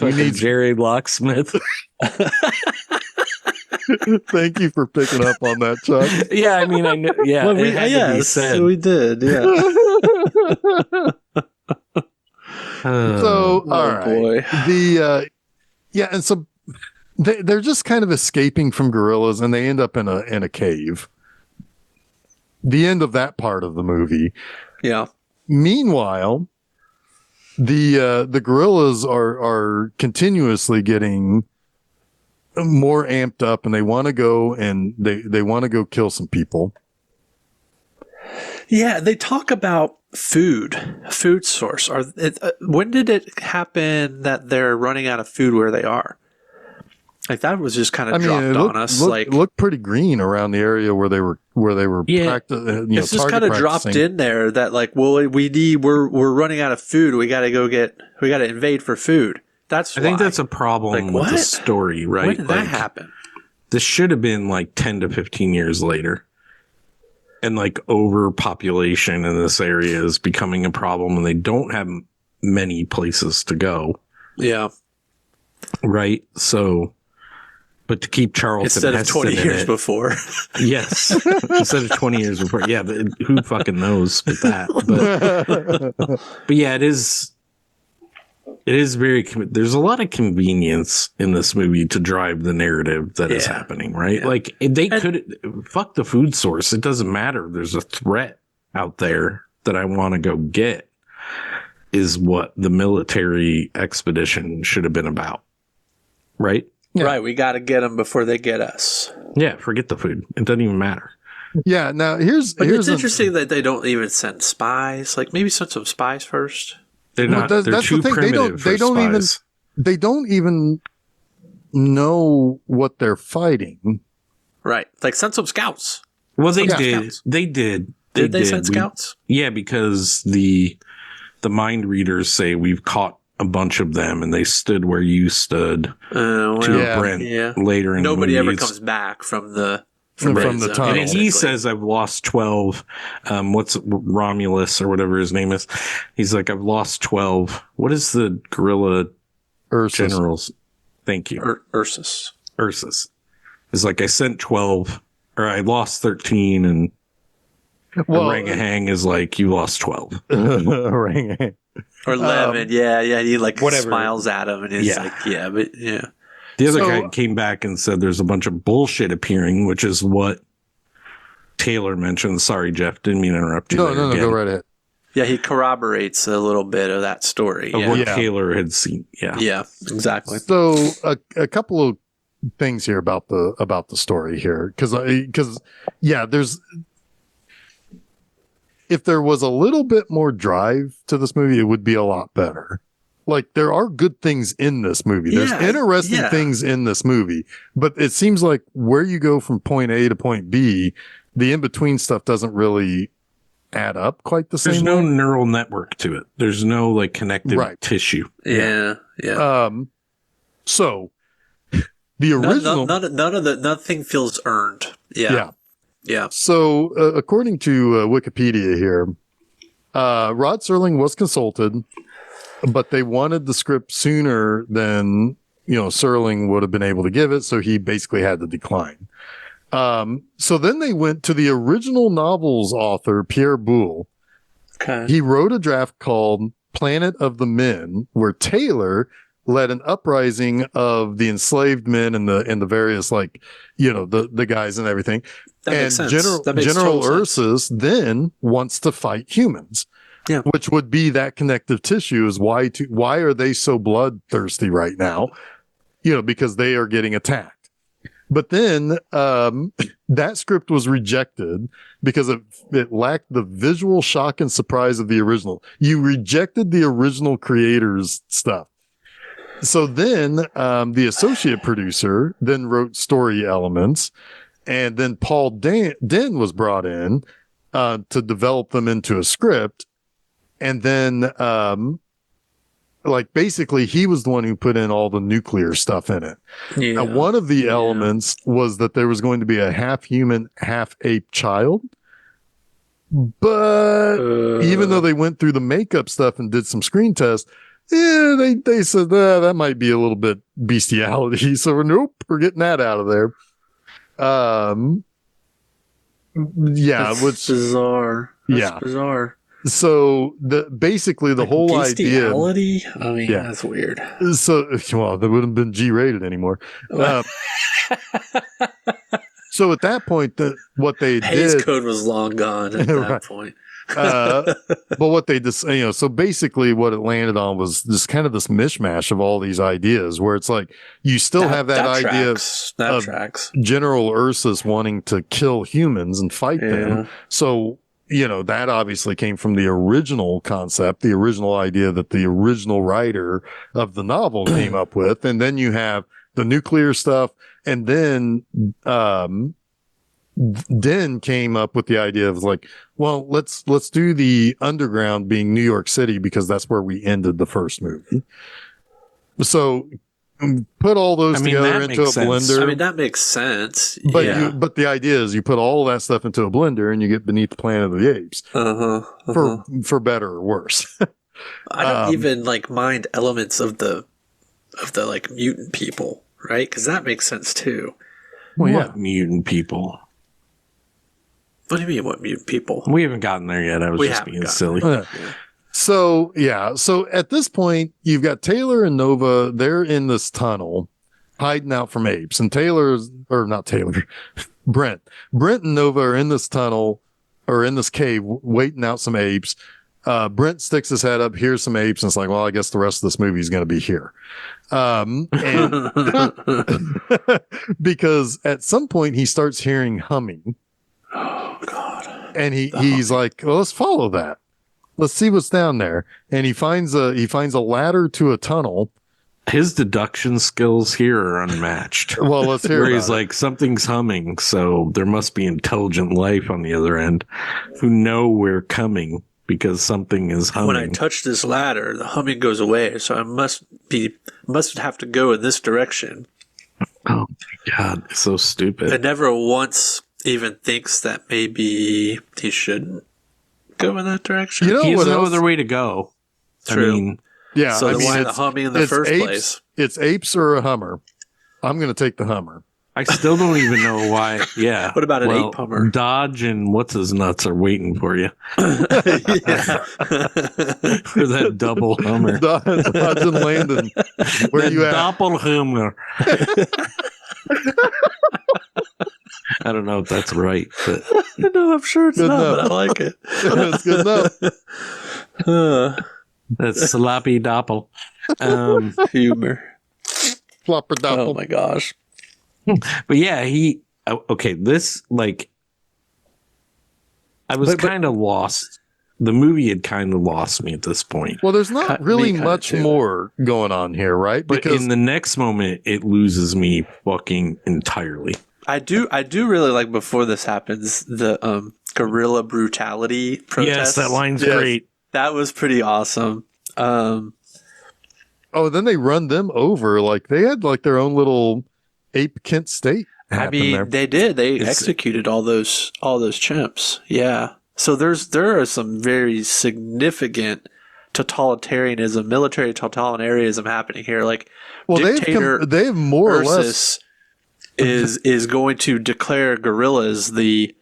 Speaker 1: We need Jerry Locksmith.
Speaker 3: Thank you for picking up on that, Chuck.
Speaker 1: Yeah, I mean, I know. Yeah,
Speaker 2: well, we did. Yeah.
Speaker 3: So, all right.
Speaker 2: Boy.
Speaker 3: And so they're just kind of escaping from gorillas, and they end up in a cave. The end of that part of the movie.
Speaker 2: Yeah.
Speaker 3: Meanwhile, the gorillas are continuously getting more amped up, and they want to go and they want to go kill some people.
Speaker 2: Yeah, they talk about food source. When did it happen that they're running out of food where they are? Like that was just kind of dropped on us.
Speaker 3: It looked pretty green around the area where they were.
Speaker 2: Yeah, it's just kind of dropped in there that like, well, we're running out of food. We got to invade for food. I
Speaker 1: think that's a problem with the story, right?
Speaker 2: When did that happen?
Speaker 1: This should have been like 10 to 15 years later. And like overpopulation in this area is becoming a problem, and they don't have many places to go.
Speaker 2: Yeah.
Speaker 1: Right. So, but to keep Charlton
Speaker 2: instead of 20 years before.
Speaker 1: Yes. Instead of 20 years before. Yeah. Who fucking knows with that? But yeah, it is very, there's a lot of convenience in this movie to drive the narrative that is happening, right? Yeah. Like they could fuck the food source. It doesn't matter. There's a threat out there that I want to go get, is what the military expedition should have been about. Right?
Speaker 2: Yeah. Right. We got to get them before they get us.
Speaker 1: Yeah. Forget the food. It doesn't even matter.
Speaker 3: Yeah. Now it's
Speaker 2: interesting that they don't even send spies. Like maybe send some spies first.
Speaker 1: They're not. They're too primitive. They
Speaker 3: don't even know what they're fighting.
Speaker 2: Right. Like send some scouts.
Speaker 1: Well, they did. Scouts. They did.
Speaker 2: Did they send scouts?
Speaker 1: Yeah, because the mind readers say we've caught a bunch of them, and they stood where you stood to Brent later in
Speaker 2: nobody
Speaker 1: the
Speaker 2: ever comes back from the
Speaker 3: tunnel.
Speaker 1: And he says, I've lost 12. What's Romulus or whatever his name is? He's like, I've lost 12. What is the gorilla generals? Thank you.
Speaker 2: Ursus.
Speaker 1: It's like, I sent 12, or I lost 13, and Orangahang is like, you lost 12.
Speaker 3: Orangahang.
Speaker 2: Or 11. He like smiles at him, and he's like, but
Speaker 1: The other guy came back and said there's a bunch of bullshit appearing, which is what Taylor mentioned. Sorry, Jeff. Didn't mean to interrupt you.
Speaker 3: No, go right ahead.
Speaker 2: Yeah, he corroborates a little bit of that story.
Speaker 1: Of what Taylor had seen. Yeah.
Speaker 2: Yeah, exactly.
Speaker 3: So a couple of things here about the story here. Because there's if there was a little bit more drive to this movie, it would be a lot better. Like, there are good things in this movie. There's interesting things in this movie, but it seems like where you go from point A to point B, the in-between stuff doesn't really add up quite the same.
Speaker 1: There's no neural network to it. There's no like connective tissue.
Speaker 2: Yeah.
Speaker 3: So the original,
Speaker 2: nothing feels earned. Yeah.
Speaker 3: So according to Wikipedia here, Rod Serling was consulted, but they wanted the script sooner than, Serling would have been able to give it. So he basically had to decline. So then they went to the original novel's author, Pierre Boulle.
Speaker 2: Okay.
Speaker 3: He wrote a draft called Planet of the Men, where Taylor led an uprising of the enslaved men and the various, the guys and everything.
Speaker 2: That makes sense.
Speaker 3: General Ursus then wants to fight humans.
Speaker 2: Yeah.
Speaker 3: Which would be that connective tissue is why are they so bloodthirsty right now? Because they are getting attacked. But then that script was rejected because it lacked the visual shock and surprise of the original. You rejected the original creator's stuff. So then the associate producer then wrote story elements, and then Paul Den was brought in to develop them into a script. And then, basically, he was the one who put in all the nuclear stuff in it.
Speaker 2: Yeah.
Speaker 3: One of the elements was that there was going to be a half human, half ape child. But even though they went through the makeup stuff and did some screen tests, they said that might be a little bit bestiality. So nope, we're getting that out of there.
Speaker 2: That's bizarre. That's bizarre.
Speaker 3: So basically the whole idea.
Speaker 2: I mean, that's weird.
Speaker 3: So that wouldn't have been G-rated anymore. So at that point, what they
Speaker 2: Hays
Speaker 3: did,
Speaker 2: Code was long gone at that point.
Speaker 3: but what they just, so basically what it landed on was just kind of this mishmash of all these ideas, where it's like you still have that idea of General Ursus wanting to kill humans and fight them. So that obviously came from the original concept, the original idea that the original writer of the novel came up with. And then you have the nuclear stuff. And then, Den came up with the idea of let's do the underground being New York City, because that's where we ended the first movie. So put all those together into a blender.
Speaker 2: I mean, that makes sense.
Speaker 3: But but the idea is you put all that stuff into a blender and you get Beneath the Planet of the Apes. For better or worse.
Speaker 2: I don't even mind elements of the mutant people, right? Because that makes sense too.
Speaker 1: What mutant people?
Speaker 2: What do you mean, what mutant people?
Speaker 1: We haven't gotten there yet. I was just being silly.
Speaker 3: So at this point, you've got Taylor and Nova. They're in this tunnel hiding out from apes, and Brent and Nova are in this tunnel or in this cave waiting out some apes. Brent sticks his head up, hears some apes, and it's like, well, I guess the rest of this movie is going to be here. And because at some point he starts hearing humming.
Speaker 2: Oh God.
Speaker 3: And he's like, well, let's follow that. Let's see what's down there. And he finds a ladder to a tunnel.
Speaker 1: His deduction skills here are unmatched.
Speaker 3: Well, let's hear
Speaker 1: where he's like, something's humming, so there must be intelligent life on the other end who know we're coming because something is humming.
Speaker 2: When I touch this ladder, the humming goes away, so I must have to go in this direction.
Speaker 1: Oh my God, it's so stupid.
Speaker 2: I never once even thinks that maybe he shouldn't go in that direction.
Speaker 1: He has no other way to go.
Speaker 2: True.
Speaker 1: I mean,
Speaker 3: yeah.
Speaker 2: So why the humming in the first place?
Speaker 3: It's apes or a Hummer. I'm going to take the Hummer.
Speaker 1: I still don't even know why. Yeah.
Speaker 2: What about an ape Hummer?
Speaker 1: Dodge and what's his nuts are waiting for you. For that double Hummer.
Speaker 3: Dodge and Landon. Where are you at?
Speaker 1: Doppel Hummer. I don't know if that's right, but
Speaker 2: no, I'm sure it's good not, enough. But I like it.
Speaker 3: It's good enough.
Speaker 1: That's sloppy doppel.
Speaker 2: Humor.
Speaker 3: Flopper doppel.
Speaker 2: Oh my gosh.
Speaker 1: But yeah, this I was kind of lost the movie had kind of lost me at this point.
Speaker 3: Well, there's not really much more going on here, right?
Speaker 1: But in the next moment, it loses me fucking entirely.
Speaker 2: I do really like, before this happens, the guerrilla brutality protest.
Speaker 1: Yes, that line's great.
Speaker 2: That was pretty awesome.
Speaker 3: Then they run them over. Like, they had like their own little ape Kent state.
Speaker 2: I mean, they did. They executed all those chimps. Yeah. So there are some very significant totalitarianism, military totalitarianism happening here. Like, dictator
Speaker 3: they have more or less
Speaker 2: is going to declare gorillas the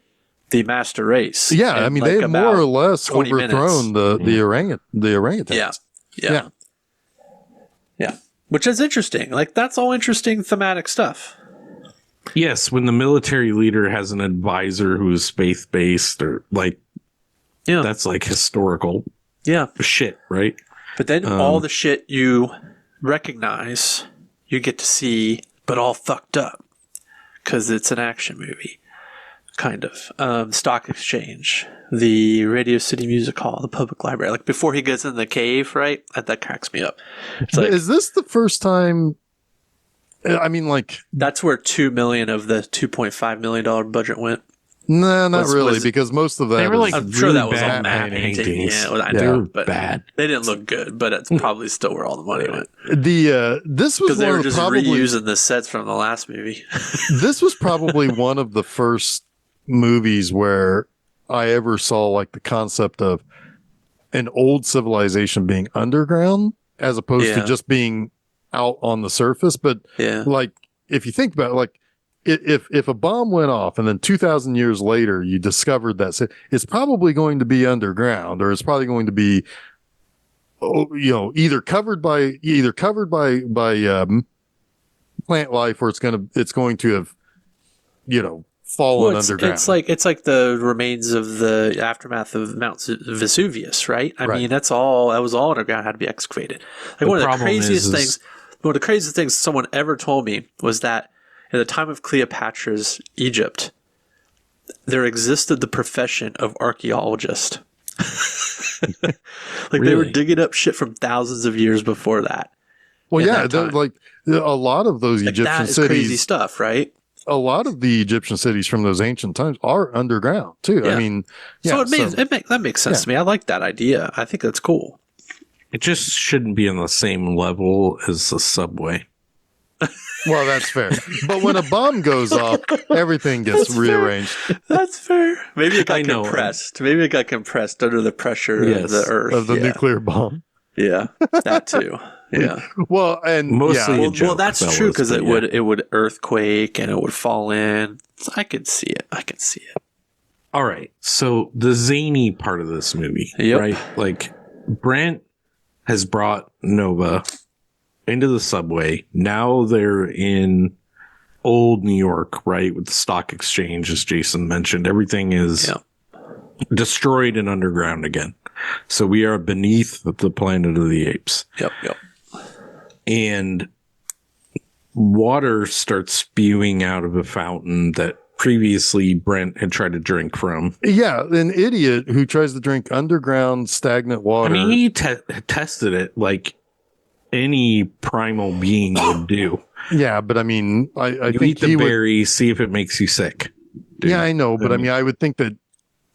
Speaker 2: master race.
Speaker 3: Yeah, I mean, they have more or less overthrown the orangutans.
Speaker 2: Yeah. Which is interesting. Like, that's all interesting thematic stuff.
Speaker 1: Yes, when the military leader has an advisor who's faith-based, or like, that's like historical shit, right?
Speaker 2: But then all the shit you recognize, you get to see, but all fucked up, because it's an action movie, kind of. Stock Exchange, the Radio City Music Hall, the public library. Like, before he gets in the cave, right? That cracks me up. It's like,
Speaker 3: is this the first time? I mean, like,
Speaker 2: that's where $2 million of the $2.5 million budget went.
Speaker 3: No, not really, because most of that,
Speaker 1: they were like,
Speaker 2: I'm sure that was all
Speaker 1: matte paintings.
Speaker 2: Yeah, I know, but bad. They didn't look good, but it's probably still where all the money went.
Speaker 3: This was
Speaker 2: because they were just reusing the sets from the last movie.
Speaker 3: This was probably one of the first movies where I ever saw like the concept of an old civilization being underground as opposed to just being out on the surface. But like, if you think about it, like, if a bomb went off and then 2,000 years later you discovered that it's probably going to be underground, or it's probably going to be, either covered by plant life, or it's going to have, fallen underground.
Speaker 2: It's like the remains of the aftermath of Mount Vesuvius, right? I mean, that was all underground, had to be excavated. Like, one of the craziest things someone ever told me was that at the time of Cleopatra's Egypt, there existed the profession of archaeologist. They were digging up shit from thousands of years before that.
Speaker 3: Well, like a lot of those Egyptian cities,
Speaker 2: crazy stuff, right?
Speaker 3: A lot of the Egyptian cities from those ancient times are underground too.
Speaker 2: Yeah.
Speaker 3: I mean,
Speaker 2: so that makes sense to me. I like that idea. I think that's cool.
Speaker 1: It just shouldn't be on the same level as the subway.
Speaker 3: Well, that's fair. But when a bomb goes off, everything gets rearranged.
Speaker 2: That's fair. Maybe it got compressed. Maybe it got compressed under the pressure of the earth.
Speaker 3: Of the nuclear bomb.
Speaker 2: Yeah, that too. Yeah.
Speaker 3: Well, and
Speaker 1: mostly
Speaker 2: well, that's true, because it would earthquake and it would fall in. I could see it.
Speaker 1: All right. So the zany part of this movie, right? Like, Brent has brought Nova into the subway. Now they're in old New York, right? With the stock exchange, as Jason mentioned. Everything is destroyed and underground again. So we are beneath the planet of the apes.
Speaker 2: Yep.
Speaker 1: And water starts spewing out of a fountain that previously Brent had tried to drink from.
Speaker 3: Yeah, an idiot who tries to drink underground stagnant water.
Speaker 1: I mean, he tested it like any primal being would do.
Speaker 3: Yeah, but I mean, I think
Speaker 1: eat the berry, see if it makes you sick.
Speaker 3: Dude. Yeah, I know, but I mean, I would think that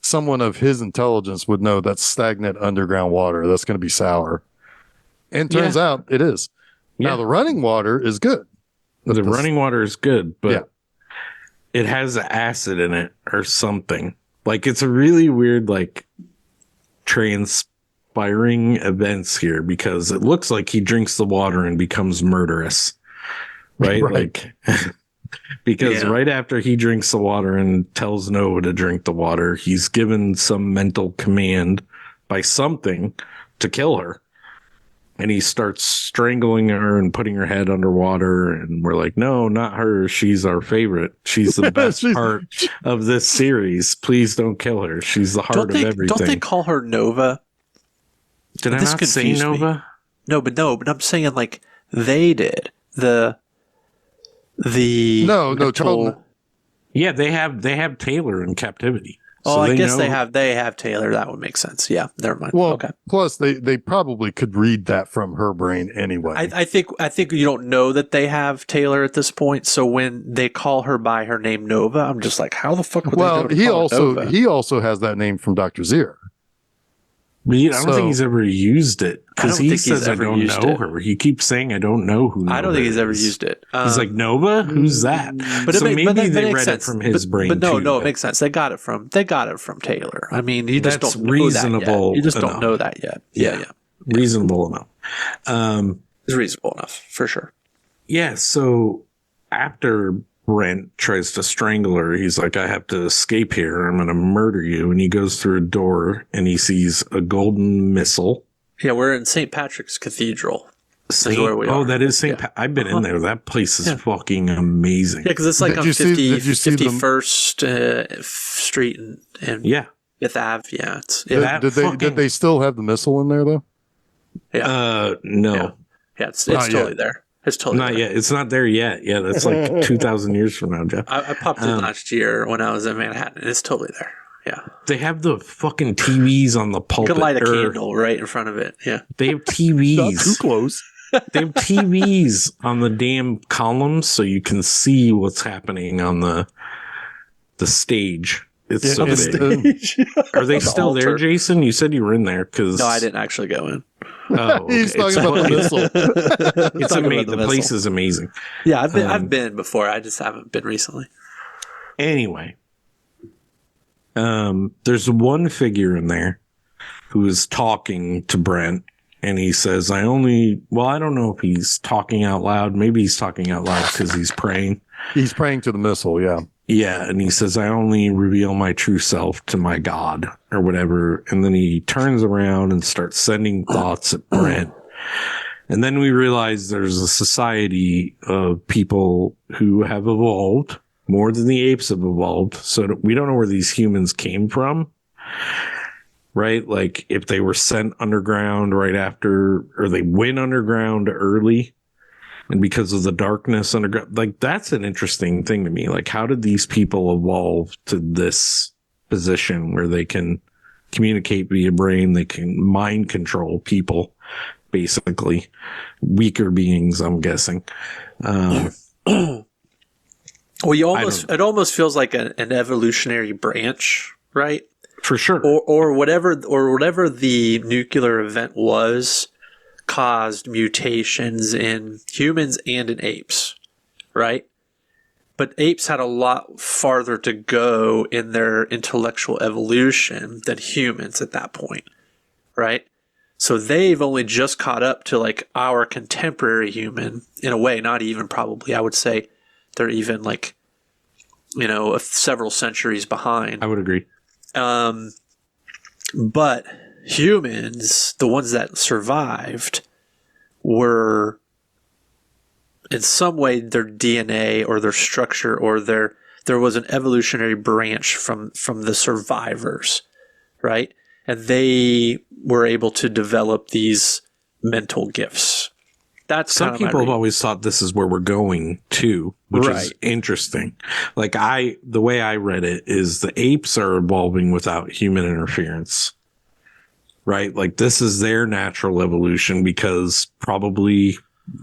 Speaker 3: someone of his intelligence would know that's stagnant underground water. That's going to be sour. And turns out it is. Yeah. Now, the running water is good.
Speaker 1: Running water is good, but it has acid in it or something. Like, it's a really weird, like, transpiring events here, because it looks like he drinks the water and becomes murderous. Right? Like, because right after he drinks the water and tells Noah to drink the water, he's given some mental command by something to kill her. And he starts strangling her and putting her head underwater. And we're like, no, not her. She's our favorite. She's the best part of this series. Please don't kill her. She's the heart of everything.
Speaker 2: Don't they call her Nova?
Speaker 1: Did I not say Nova?
Speaker 2: No, but I'm saying, like, they did. No,
Speaker 3: Charlton.
Speaker 1: Yeah, they have Taylor in captivity.
Speaker 2: Oh,
Speaker 1: So
Speaker 2: I guess
Speaker 1: know-
Speaker 2: they have Taylor. That would make sense. Yeah, never mind.
Speaker 3: Well,
Speaker 2: Okay.
Speaker 3: plus they probably could read that from her brain anyway.
Speaker 2: I think you don't know that they have Taylor at this point. So when they call her by her name Nova, I'm just like, how the fuck would they know to call her Nova?
Speaker 3: he also has that name from Dr. Zero.
Speaker 1: But I don't think he's ever used it because he says I don't know her. He keeps saying I don't know who.
Speaker 2: I don't think he's ever used it.
Speaker 1: He's like Nova, who's that?
Speaker 2: But
Speaker 1: so maybe they read
Speaker 2: sense.
Speaker 1: it from his brain.
Speaker 2: But no,
Speaker 1: too,
Speaker 2: it makes sense. They got it from Taylor. I mean, you just
Speaker 1: That's
Speaker 2: don't know
Speaker 1: reasonable
Speaker 2: that yet. You just
Speaker 1: enough.
Speaker 2: don't know that yet. Yeah.
Speaker 1: Reasonable enough.
Speaker 2: It's reasonable enough for sure.
Speaker 1: Yeah. So after Brent tries to strangle her, he's like, I have to escape here. I'm going to murder you. And he goes through a door and he sees a golden missile.
Speaker 2: Yeah, we're in St. Patrick's Cathedral. Where we are.
Speaker 1: That is St. I've been in there. That place is fucking amazing.
Speaker 2: Yeah, because it's like on 51st Street and Fifth Ave. Yeah.
Speaker 3: Did they still have the missile in there, though?
Speaker 2: Yeah.
Speaker 1: No.
Speaker 2: Yeah, it's totally there. It's totally
Speaker 1: not yet. It's not there yet. Yeah, that's like 2,000 years from now, Jeff.
Speaker 2: I popped in last year when I was in Manhattan. It's totally there. Yeah.
Speaker 1: They have the fucking TVs on the pulpit.
Speaker 2: You can light a candle right in front of it. Yeah.
Speaker 1: They have TVs.
Speaker 3: Not too close.
Speaker 1: They have TVs on the damn columns so you can see what's happening on the stage. It's so big. Are they still there, Jason? You said you were in there because
Speaker 2: no, I didn't actually go in.
Speaker 3: Oh, okay. He's talking about the missile.
Speaker 1: It's amazing. The place is amazing.
Speaker 2: Yeah, I've been before. I just haven't been recently.
Speaker 1: Anyway, there's one figure in there who is talking to Brent, and he says, I don't know if he's talking out loud. Maybe he's talking out loud because he's praying.
Speaker 3: He's praying to the missile, yeah.
Speaker 1: Yeah, and he says, I only reveal my true self to my God, or whatever. And then he turns around and starts sending thoughts at Brent. And then we realize there's a society of people who have evolved more than the apes have evolved. So we don't know where these humans came from, right? Like if they were sent underground right after, or they went underground early. And because of the darkness underground, like that's an interesting thing to me. Like, how did these people evolve to this position where they can communicate via brain? They can mind control people, basically weaker beings, I'm guessing.
Speaker 2: Well, it almost feels like an evolutionary branch, right?
Speaker 1: For sure.
Speaker 2: Or whatever the nuclear event was. Caused mutations in humans and in apes, right? But apes had a lot farther to go in their intellectual evolution than humans at that point, right? So they've only just caught up to like our contemporary human in a way, not even probably. I would say they're even like, several centuries behind.
Speaker 1: I would agree.
Speaker 2: But humans, the ones that survived, were in some way their DNA or their structure or there was an evolutionary branch from the survivors, right? And they were able to develop these mental gifts. That's
Speaker 1: some people have always thought this is where we're going to, which is interesting. Like the way I read it is the apes are evolving without human interference. Right? Like this is their natural evolution because probably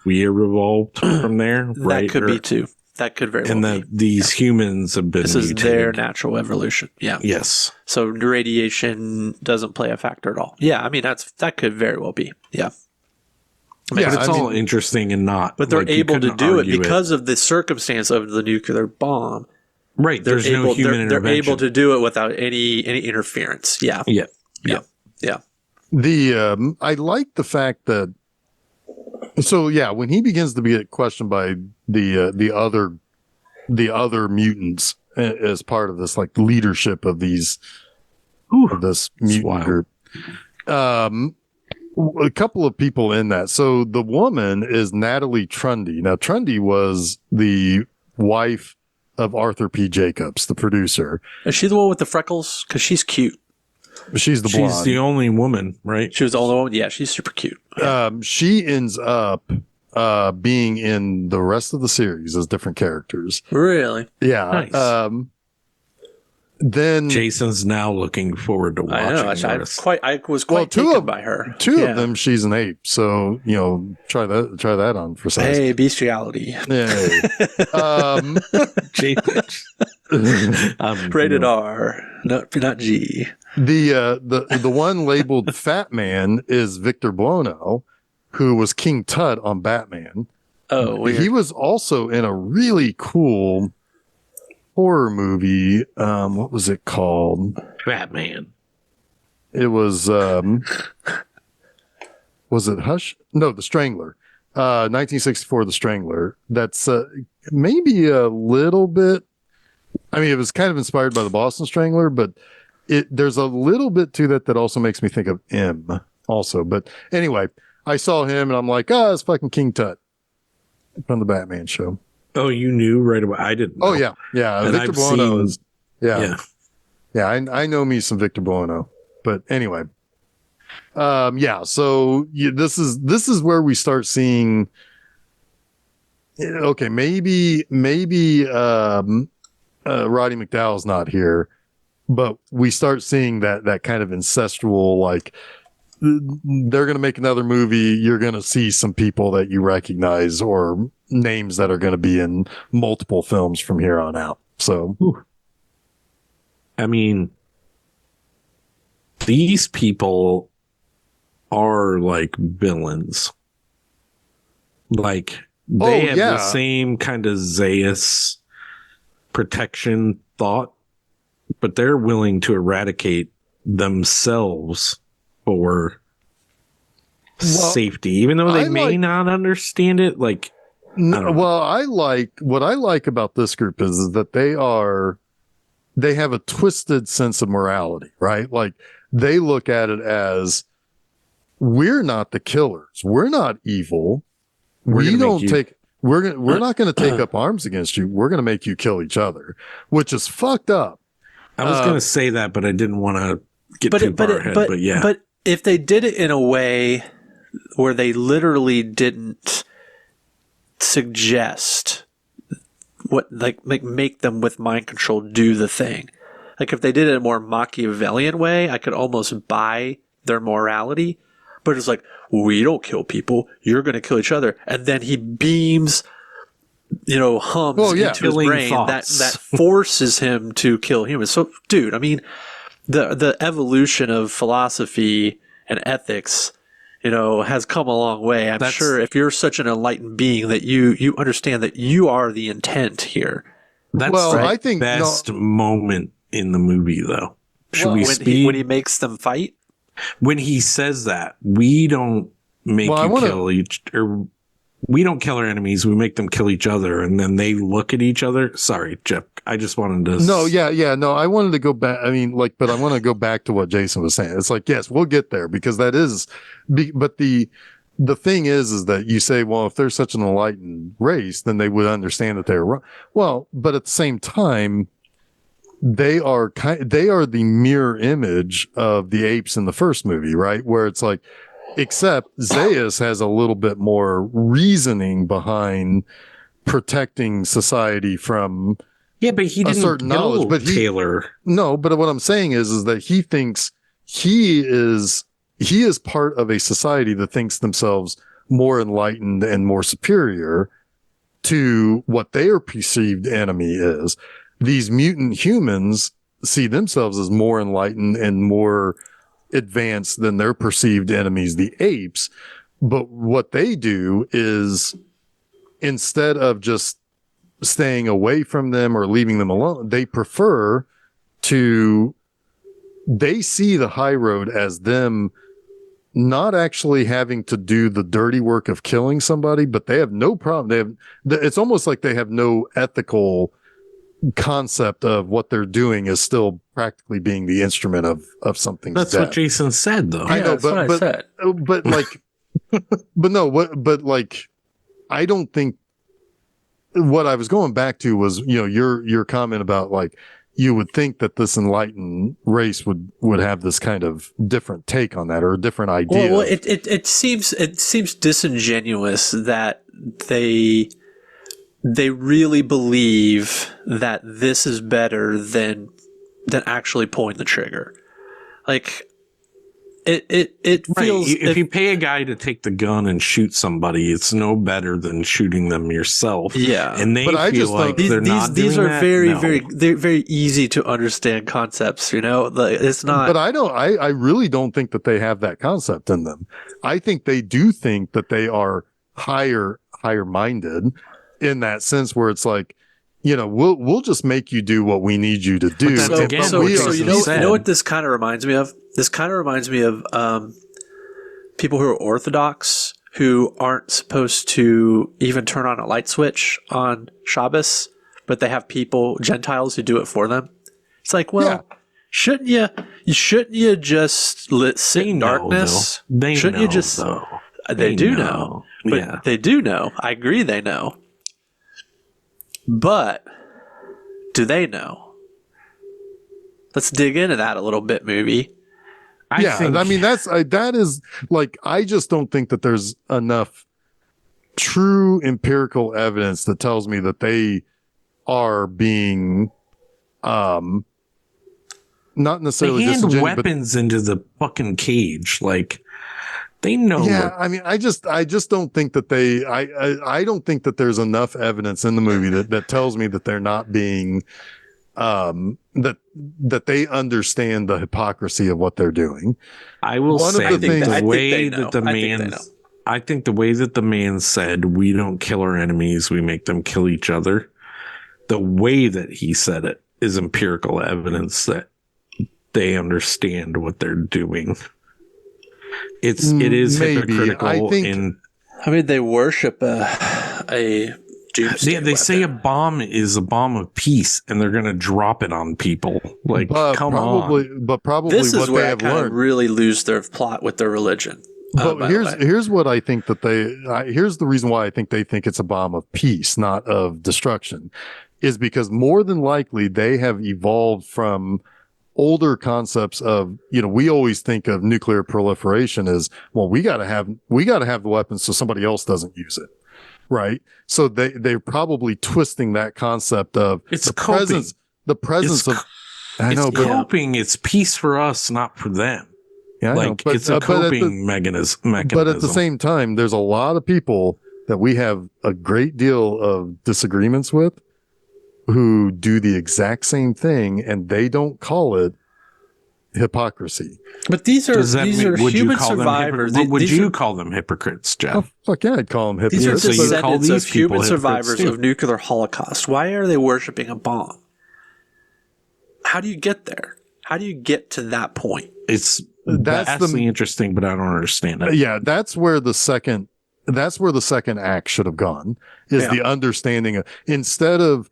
Speaker 1: we evolved from there, right?
Speaker 2: That could be too. That could very well be.
Speaker 1: And that these humans have been
Speaker 2: This is their natural evolution. Yeah.
Speaker 1: Yes.
Speaker 2: So radiation doesn't play a factor at all. Yeah, I mean that could very well be. Yeah.
Speaker 1: But it's all interesting and not.
Speaker 2: But they're able to do it because of the circumstance of the nuclear bomb.
Speaker 1: Right. There's no human intervention.
Speaker 2: They're able to do it without any interference. Yeah.
Speaker 1: Yeah.
Speaker 3: I like the fact that, when he begins to get questioned by the other mutants as part of this like leadership of these of this mutant group, a couple of people in that. So the woman is Natalie Trundy. Now Trundy was the wife of Arthur P. Jacobs, the producer.
Speaker 2: Is she the one with the freckles? Because she's cute.
Speaker 3: She's the blonde.
Speaker 1: She's the only woman, right?
Speaker 2: She was the only one. Yeah, she's super cute. Yeah.
Speaker 3: She ends up being in the rest of the series as different characters.
Speaker 2: Really?
Speaker 3: Yeah.
Speaker 1: Nice.
Speaker 3: then
Speaker 1: Jason's now looking forward to watching.
Speaker 2: I know.
Speaker 1: this.
Speaker 2: I was quite taken by her.
Speaker 3: Two of them, she's an ape. So try that on for size.
Speaker 2: Hey, bestiality.
Speaker 3: Yeah.
Speaker 2: Rated R, not G.
Speaker 3: The one labeled Fat Man is Victor Buono, who was King Tut on Batman.
Speaker 2: Oh, weird.
Speaker 3: He was also in a really cool horror movie. What was it called?
Speaker 1: Batman.
Speaker 3: It was it Hush? No, The Strangler. 1964, The Strangler. That's maybe a little bit. I mean, it was kind of inspired by the Boston Strangler, but there's a little bit to that also makes me think of M. Also, but anyway, I saw him and I'm like, it's fucking King Tut from the Batman show.
Speaker 1: Oh, you knew right away? I didn't know.
Speaker 3: Oh yeah. And Victor Buono is yeah. I know me some Victor Buono, but anyway, so this is where we start seeing. Okay, maybe Roddy McDowall's not here, but we start seeing that kind of ancestral, like they're going to make another movie. You're going to see some people that you recognize or names that are going to be in multiple films from here on out. So,
Speaker 1: I mean, these people are like villains. Like they have the same kind of Zeus protection thought, but they're willing to eradicate themselves for safety, even though they may not understand it. Like,
Speaker 3: what I like about this group is that they have a twisted sense of morality, right? Like they look at it as we're not the killers, we're not evil. We're not going to take up arms against you. We're going to make you kill each other, which is fucked up.
Speaker 1: I was going to say that, but I didn't want to get too far ahead. But yeah.
Speaker 2: But if they did it in a way where they literally didn't suggest like make them with mind control do the thing. Like if they did it in a more Machiavellian way, I could almost buy their morality. But it's like, we don't kill people. You're going to kill each other. And then he beams, hums into his brain that forces him to kill humans. So, dude, I mean, the evolution of philosophy and ethics, has come a long way. I'm sure if you're such an enlightened being that you understand that you are the intent here.
Speaker 1: That's I think best moment in the movie, though.
Speaker 2: When he makes them fight?
Speaker 1: When he says that, we don't make we don't kill our enemies. We make them kill each other, and then they look at each other. Sorry, Jeff. I just wanted to.
Speaker 3: No, no. I wanted to go back. I mean, but I want to go back to what Jason was saying. It's like, yes, we'll get there because that is. But the thing is that you say, well, if they're such an enlightened race, then they would understand that they're wrong. Well, but at the same time, they are the mirror image of the apes in the first movie, right? Where it's like, except Zeus has a little bit more reasoning behind protecting society from
Speaker 1: but he didn't
Speaker 3: certain knowledge. But
Speaker 1: Taylor.
Speaker 3: No, but what I'm saying is that he thinks he is part of a society that thinks themselves more enlightened and more superior to what their perceived enemy is. These mutant humans see themselves as more enlightened and more advanced than their perceived enemies, the apes. But what they do is, instead of just staying away from them or leaving them alone, they see the high road as them not actually having to do the dirty work of killing somebody, but they have no problem. It's almost like they have no ethical concept of what they're doing is still practically being the instrument of something.
Speaker 1: That's what Jason said, though.
Speaker 3: I know, but I don't think what I was going back to was, your comment about like, you would think that this enlightened race would have this kind of different take on that or a different idea.
Speaker 2: Well, it seems disingenuous that they really believe that this is better than than actually pulling the trigger. Like it feels
Speaker 1: if you pay a guy to take the gun and shoot somebody, it's no better than shooting them yourself.
Speaker 2: Yeah,
Speaker 1: and they feel like
Speaker 2: these are very easy to understand concepts. It's not.
Speaker 3: But I really don't think that they have that concept in them. I think they do think that they are higher minded in that sense, where it's like, we'll just make you do what we need you to do.
Speaker 2: So you know what this kind of reminds me of? This kind of reminds me of people who are Orthodox who aren't supposed to even turn on a light switch on Shabbos, but they have Gentiles who do it for them. It's like, well, shouldn't you just sit in darkness?
Speaker 1: They
Speaker 2: shouldn't
Speaker 1: know,
Speaker 2: you just?
Speaker 1: Though.
Speaker 2: They do know, but they do know. I agree, they know. But do they know? Let's dig into that a little bit, movie.
Speaker 3: That is like, I just don't think that there's enough true empirical evidence that tells me that they are being, not necessarily
Speaker 1: they hand
Speaker 3: disingenuous,
Speaker 1: weapons into the fucking cage. Like, they know.
Speaker 3: Yeah, I mean, I just don't think that I don't think that there's enough evidence in the movie that tells me that they're not being, that they understand the hypocrisy of what they're doing.
Speaker 1: I will say I think the way that the man said, "We don't kill our enemies, we make them kill each other." The way that he said it is empirical evidence that they understand what they're doing. It is hypocritical.
Speaker 2: They worship a doomsday
Speaker 1: they say a bomb is a bomb of peace, and they're going to drop it on people. Like, come on.
Speaker 3: But probably
Speaker 2: this is
Speaker 3: what
Speaker 2: where
Speaker 3: they have learned
Speaker 2: really lose their plot with their religion.
Speaker 3: But here's what I think that here's the reason why I think they think it's a bomb of peace, not of destruction, is because more than likely they have evolved from older concepts of, we always think of nuclear proliferation as, well, we got to have the weapons so somebody else doesn't use it. Right. So they're probably twisting that concept of the presence of, I know, but
Speaker 1: coping. It's peace for us, not for them.
Speaker 3: Yeah,
Speaker 1: like, it's a coping mechanism.
Speaker 3: But at the same time, there's a lot of people that we have a great deal of disagreements with who do the exact same thing, and they don't call it hypocrisy.
Speaker 2: But these are human survivors.
Speaker 1: Would you call them hypocrites, Jeff?
Speaker 3: Oh, fuck yeah, I'd call them hypocrites.
Speaker 2: These are descendants of human survivors of nuclear holocaust. Why are they worshiping a bomb? How do you get there? How do you get to that point?
Speaker 1: It's vastly interesting, but I don't understand it.
Speaker 3: Yeah, that's where the second act should have gone, is the understanding of, instead of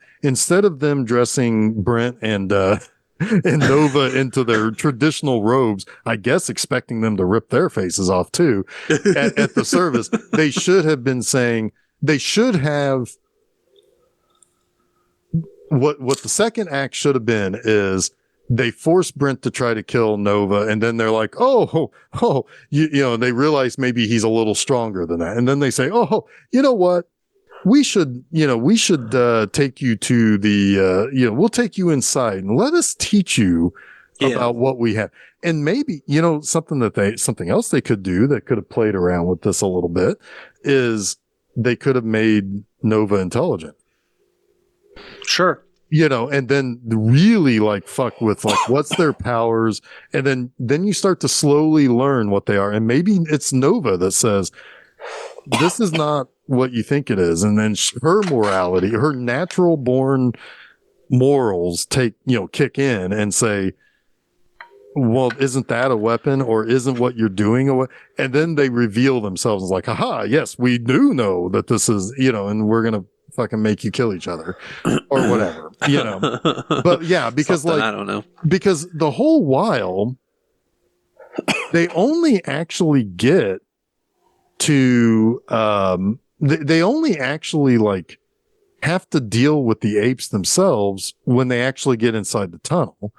Speaker 3: them dressing Brent and Nova into their traditional robes, I guess expecting them to rip their faces off too at the service. They should have been saying, what the second act should have been is, they force Brent to try to kill Nova, and then they're like, they realize maybe he's a little stronger than that. And then they say, you know what? We should take you to the, we'll take you inside and let us teach you about what we have. And maybe, something else they could do that could have played around with this a little bit is they could have made Nova intelligent.
Speaker 2: Sure.
Speaker 3: And then really fuck with what's their powers. And then you start to slowly learn what they are. And maybe it's Nova that says, this is not what you think it is. And then her morality, her natural born morals kick in and say, well, isn't that a weapon, or isn't what you're doing a weapon? And then they reveal themselves as like, haha, yes, we do know that this is, and we're going to fucking make you kill each other or whatever, but yeah, because
Speaker 2: I don't know,
Speaker 3: because the whole while they only actually get to, they only actually have to deal with the apes themselves when they actually get inside the tunnel.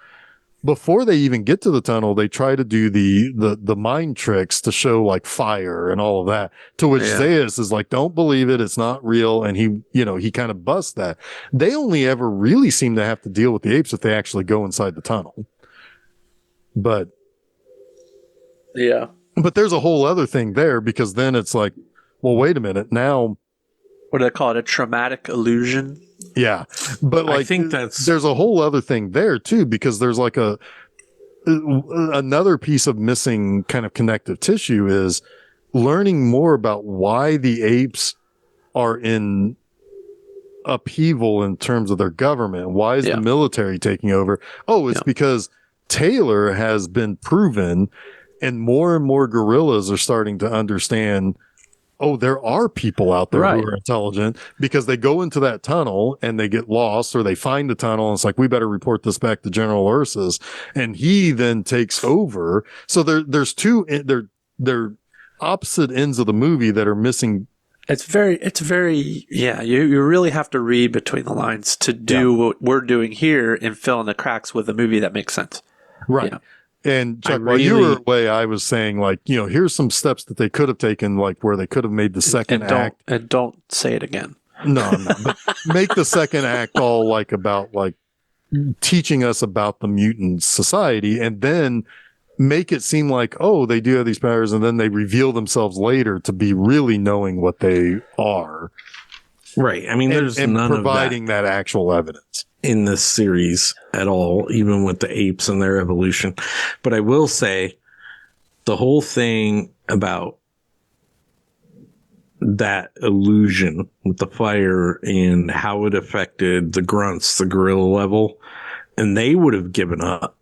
Speaker 3: before they even get to the tunnel, they try to do the mind tricks to show like fire and all of that, to which Zaius is like, don't believe it. It's not real. And he kind of busts that. They only ever really seem to have to deal with the apes if they actually go inside the tunnel. But there's a whole other thing there, because then it's like, well, wait a minute. Now,
Speaker 2: what do they call it? A traumatic illusion?
Speaker 3: Yeah. But like,
Speaker 1: I think
Speaker 3: there's a whole other thing there too, because there's like another piece of missing kind of connective tissue is learning more about why the apes are in upheaval in terms of their government. Why is the military taking over? Oh, it's because Taylor has been proven, and more gorillas are starting to understand, oh, there are people out there who are intelligent, because they go into that tunnel and they get lost, or they find the tunnel and it's like, we better report this back to General Ursus. And he then takes over. So there's they're opposite ends of the movie that are missing.
Speaker 2: It's very, you really have to read between the lines to do what we're doing here and fill in the cracks with a movie that makes sense.
Speaker 3: Right. Yeah. And Chuck, while you were away, I was saying, like, here's some steps that they could have taken, like where they could have made the second act.
Speaker 2: And don't say it again.
Speaker 3: No. But make the second act all like about like teaching us about the mutant society, and then make it seem like, oh, they do have these powers, and then they reveal themselves later to be really knowing what they are.
Speaker 1: Right. I mean, there's none
Speaker 3: providing
Speaker 1: of
Speaker 3: that actual evidence
Speaker 1: in this series at all, even with the apes and their evolution. But I will say the whole thing about that illusion with the fire and how it affected the grunts, the gorilla level, and they would have given up.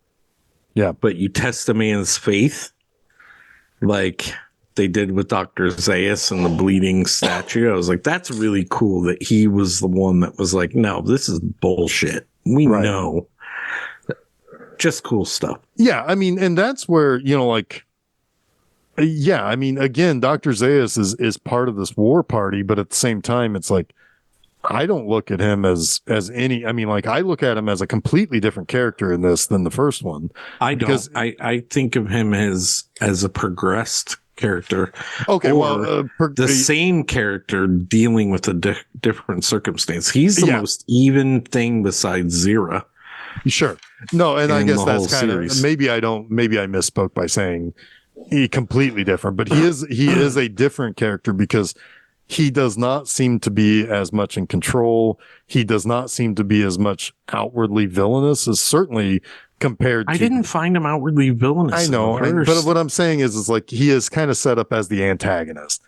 Speaker 3: Yeah.
Speaker 1: But you test a man's faith like they did with Dr. Zaius and the bleeding statue. I was like, that's really cool that he was the one that was like, no, this is bullshit. We know. Just cool stuff.
Speaker 3: Yeah. I mean, and that's where, I mean, again, Dr. Zaius is part of this war party, but at the same time, it's like, I don't look at him as any, I mean, like, I look at him as a completely different character in this than the first one.
Speaker 1: I don't. I think of him as a progressed character.
Speaker 3: Okay,
Speaker 1: the same character dealing with a different circumstance. He's the most even thing besides Zira.
Speaker 3: Sure. No, and I guess that's kind of, maybe I misspoke by saying he completely different, but he is a different character because he does not seem to be as much in control. He does not seem to be as much outwardly villainous as certainly compared to...
Speaker 1: I didn't find him outwardly villainous.
Speaker 3: I know, but what I'm saying is like he is kind of set up as the antagonist.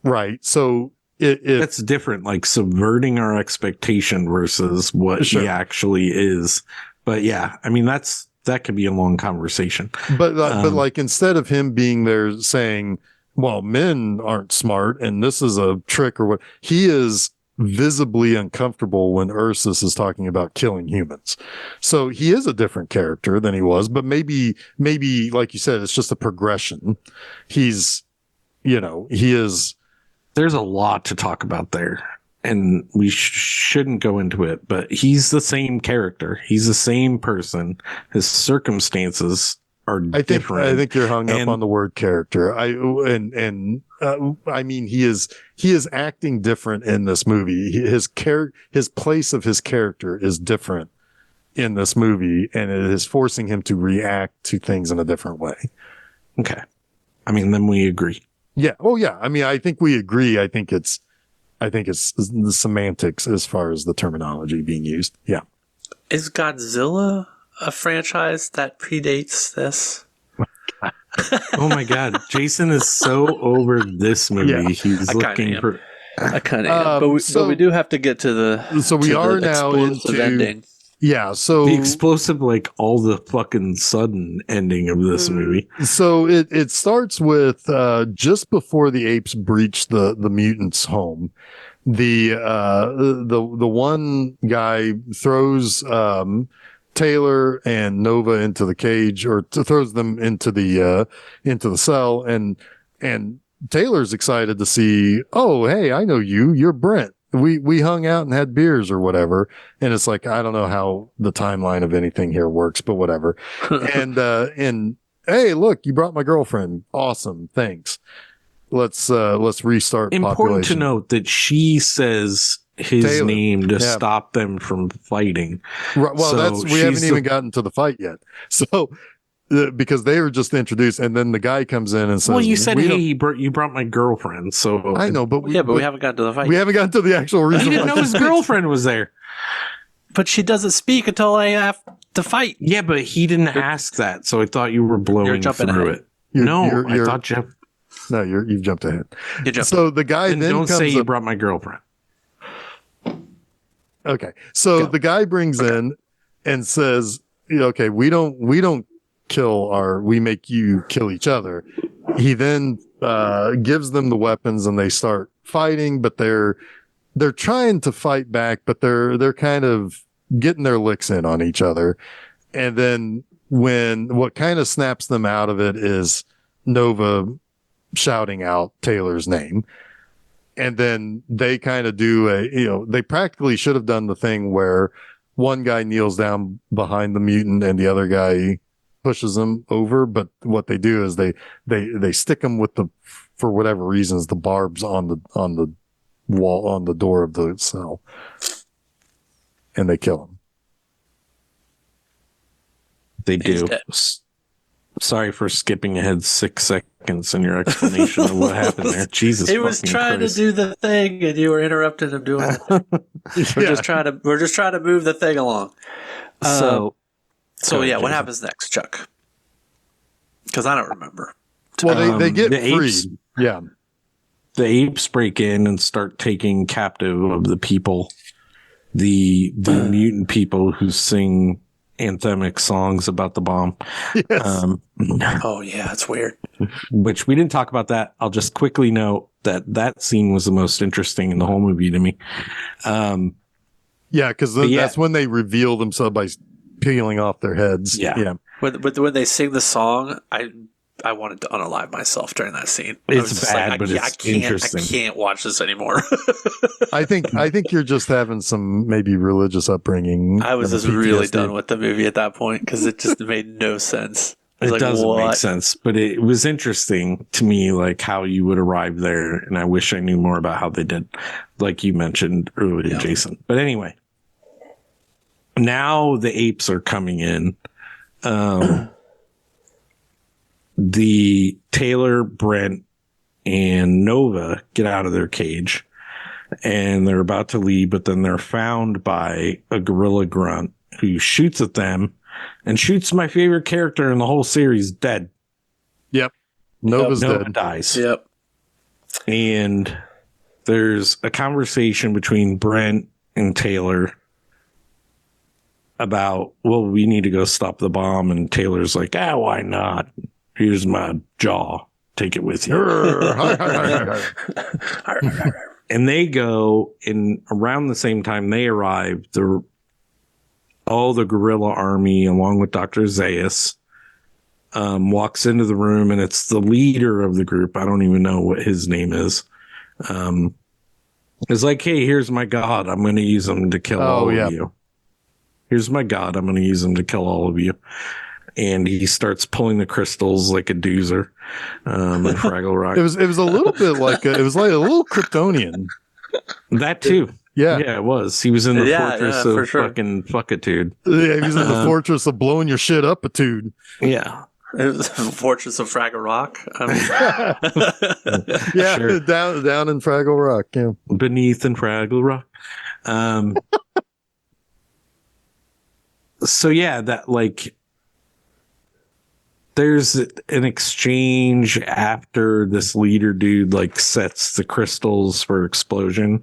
Speaker 3: Right. So
Speaker 1: that's different, like subverting our expectation versus what he actually is. But yeah, I mean, that could be a long conversation.
Speaker 3: But like, instead of him being there saying, well, men aren't smart and this is a trick or what, he is visibly uncomfortable when Ursus is talking about killing humans. So he is a different character than he was, but maybe like you said, it's just a progression. He is.
Speaker 1: There's a lot to talk about there, and we shouldn't go into it, but he's the same character. He's the same person. His circumstances are different.
Speaker 3: I think you're hung up on the word character. I mean, he is acting different in this movie. His place of his character is different in this movie, and it is forcing him to react to things in a different way.
Speaker 1: Okay. I mean, then we agree.
Speaker 3: Yeah. Oh yeah. I mean, I think we agree. I think it's the semantics as far as the terminology being used. Yeah.
Speaker 2: Is Godzilla a franchise that predates this?
Speaker 1: Oh my God. Jason is so over this movie.
Speaker 2: Yeah,
Speaker 1: he's looking for.
Speaker 2: I kind of am. But we do have to get to the.
Speaker 3: So we are now into
Speaker 2: ending.
Speaker 3: Yeah. So
Speaker 1: the explosive, like all the fucking sudden ending of this movie.
Speaker 3: So it starts with just before the apes breach the mutants' home. The one guy throws Taylor and Nova into the cage, or throws them into the cell, and Taylor's excited to see, oh, hey, I know you. You're Brent. we hung out and had beers or whatever. And it's like, I don't know how the timeline of anything here works, but whatever. And hey, look, you brought my girlfriend. Awesome. Thanks. Let's restart.
Speaker 1: Important
Speaker 3: population.
Speaker 1: to note that she says his
Speaker 3: Taylor.
Speaker 1: name to
Speaker 3: Yeah.
Speaker 1: stop them from fighting.
Speaker 3: Right, well,
Speaker 1: So
Speaker 3: we haven't
Speaker 1: she's
Speaker 3: even gotten to the fight yet. So, because they were just introduced, and then the guy comes in and says,
Speaker 1: well, you said,
Speaker 3: "We
Speaker 1: hey,
Speaker 3: don't-"
Speaker 1: you brought my girlfriend. So
Speaker 3: I know, but
Speaker 2: we haven't gotten to the fight.
Speaker 3: we haven't gotten to the actual reason.
Speaker 1: he didn't
Speaker 3: why
Speaker 1: know his
Speaker 3: she-
Speaker 1: girlfriend was there.
Speaker 2: But she doesn't speak until I have to fight.
Speaker 1: Yeah, but he didn't ask that, so I thought you were blowing
Speaker 2: jumping
Speaker 1: through
Speaker 2: ahead.
Speaker 1: it.
Speaker 3: You're-
Speaker 1: I thought Jeff.
Speaker 3: No, you've jumped ahead.
Speaker 2: You jump.
Speaker 3: So the guy
Speaker 1: And
Speaker 3: then
Speaker 1: don't
Speaker 3: comes
Speaker 1: say you
Speaker 3: up.
Speaker 1: brought my girlfriend.
Speaker 3: Okay, so
Speaker 1: Go.
Speaker 3: the guy brings in and says, "Okay, we don't kill we make you kill each other." He then gives them the weapons and they start fighting, but they're trying to fight back, but they're kind of getting their licks in on each other. And then what kind of snaps them out of it is Nova shouting out Taylor's name. And then they kind of do they practically should have done the thing where one guy kneels down behind the mutant and the other guy pushes him over. But what they do is they stick him with for whatever reasons, the barbs on the wall, on the door of the cell, and they kill him.
Speaker 1: They
Speaker 2: He's
Speaker 1: do.
Speaker 2: dead.
Speaker 1: Sorry for skipping ahead 6 seconds in your explanation of what happened there. Jesus,
Speaker 2: He was
Speaker 1: fucking
Speaker 2: trying
Speaker 1: Christ.
Speaker 2: to do the thing, and you were interrupting him doing it. We're just trying to move the thing along.
Speaker 1: So
Speaker 2: So
Speaker 1: Go ahead,
Speaker 2: yeah, what
Speaker 1: Jason.
Speaker 2: happens next, Chuck? Because I don't remember.
Speaker 3: Well, they get
Speaker 1: the
Speaker 3: freed.
Speaker 1: apes-
Speaker 3: Yeah.
Speaker 1: the apes break in and start taking captive of the people, the mutant people who sing anthemic songs about the bomb.
Speaker 3: Yes.
Speaker 2: Oh yeah, it's weird.
Speaker 1: Which we didn't talk about that. I'll just quickly note that scene was the most interesting in the whole movie to me.
Speaker 3: Yeah, because
Speaker 1: But yeah.
Speaker 3: that's when they reveal themselves by peeling off their heads.
Speaker 1: Yeah.
Speaker 2: When they sing the song, I wanted to unalive myself during that scene. I
Speaker 1: It's
Speaker 2: was just
Speaker 1: bad,
Speaker 2: like,
Speaker 1: but it's interesting.
Speaker 2: I can't watch this anymore.
Speaker 3: I think you're just having some maybe religious upbringing.
Speaker 2: I was
Speaker 3: and
Speaker 2: just really
Speaker 3: PTSD.
Speaker 2: done with the movie at that point because it just made no sense. I was
Speaker 1: It
Speaker 2: like,
Speaker 1: doesn't
Speaker 2: what?
Speaker 1: make sense, but it was interesting to me, like how you would arrive there. And I wish I knew more about how they did, like you mentioned earlier,
Speaker 2: Yeah.
Speaker 1: Jason. But anyway, now the apes are coming in. The Taylor, Brent, and Nova get out of their cage and they're about to leave, but then they're found by a gorilla grunt who shoots at them and shoots my favorite character in the whole series dead.
Speaker 3: Yep. Nova's
Speaker 1: Nova
Speaker 3: dead.
Speaker 1: dies.
Speaker 2: Yep.
Speaker 1: And there's a conversation between Brent and Taylor about, well, we need to go stop the bomb. And Taylor's like, why not? Here's my jaw. Take it with you. And they go, and around the same time they arrive, all the guerrilla army, along with Dr. Zaius, walks into the room, and it's the leader of the group. I don't even know what his name is. It's like, hey, here's my god. I'm going to use him to kill all of you. Here's my god. I'm going to use him to kill all of you. And he starts pulling the crystals like a doozer in Fraggle Rock.
Speaker 3: It was a little bit like a little Kryptonian.
Speaker 1: That too.
Speaker 3: Yeah.
Speaker 1: Yeah, it was. He was in the fortress
Speaker 2: for
Speaker 1: of
Speaker 2: sure.
Speaker 1: fucking fuckitude.
Speaker 3: Yeah, he was in the fortress of blowing your shit up, dude.
Speaker 1: Yeah.
Speaker 2: It was the Fortress of Fraggle Rock. I mean,
Speaker 3: Yeah,
Speaker 1: Sure.
Speaker 3: down in Fraggle Rock. Yeah.
Speaker 1: Beneath in Fraggle Rock. So yeah, that like there's an exchange after this leader dude like sets the crystals for explosion,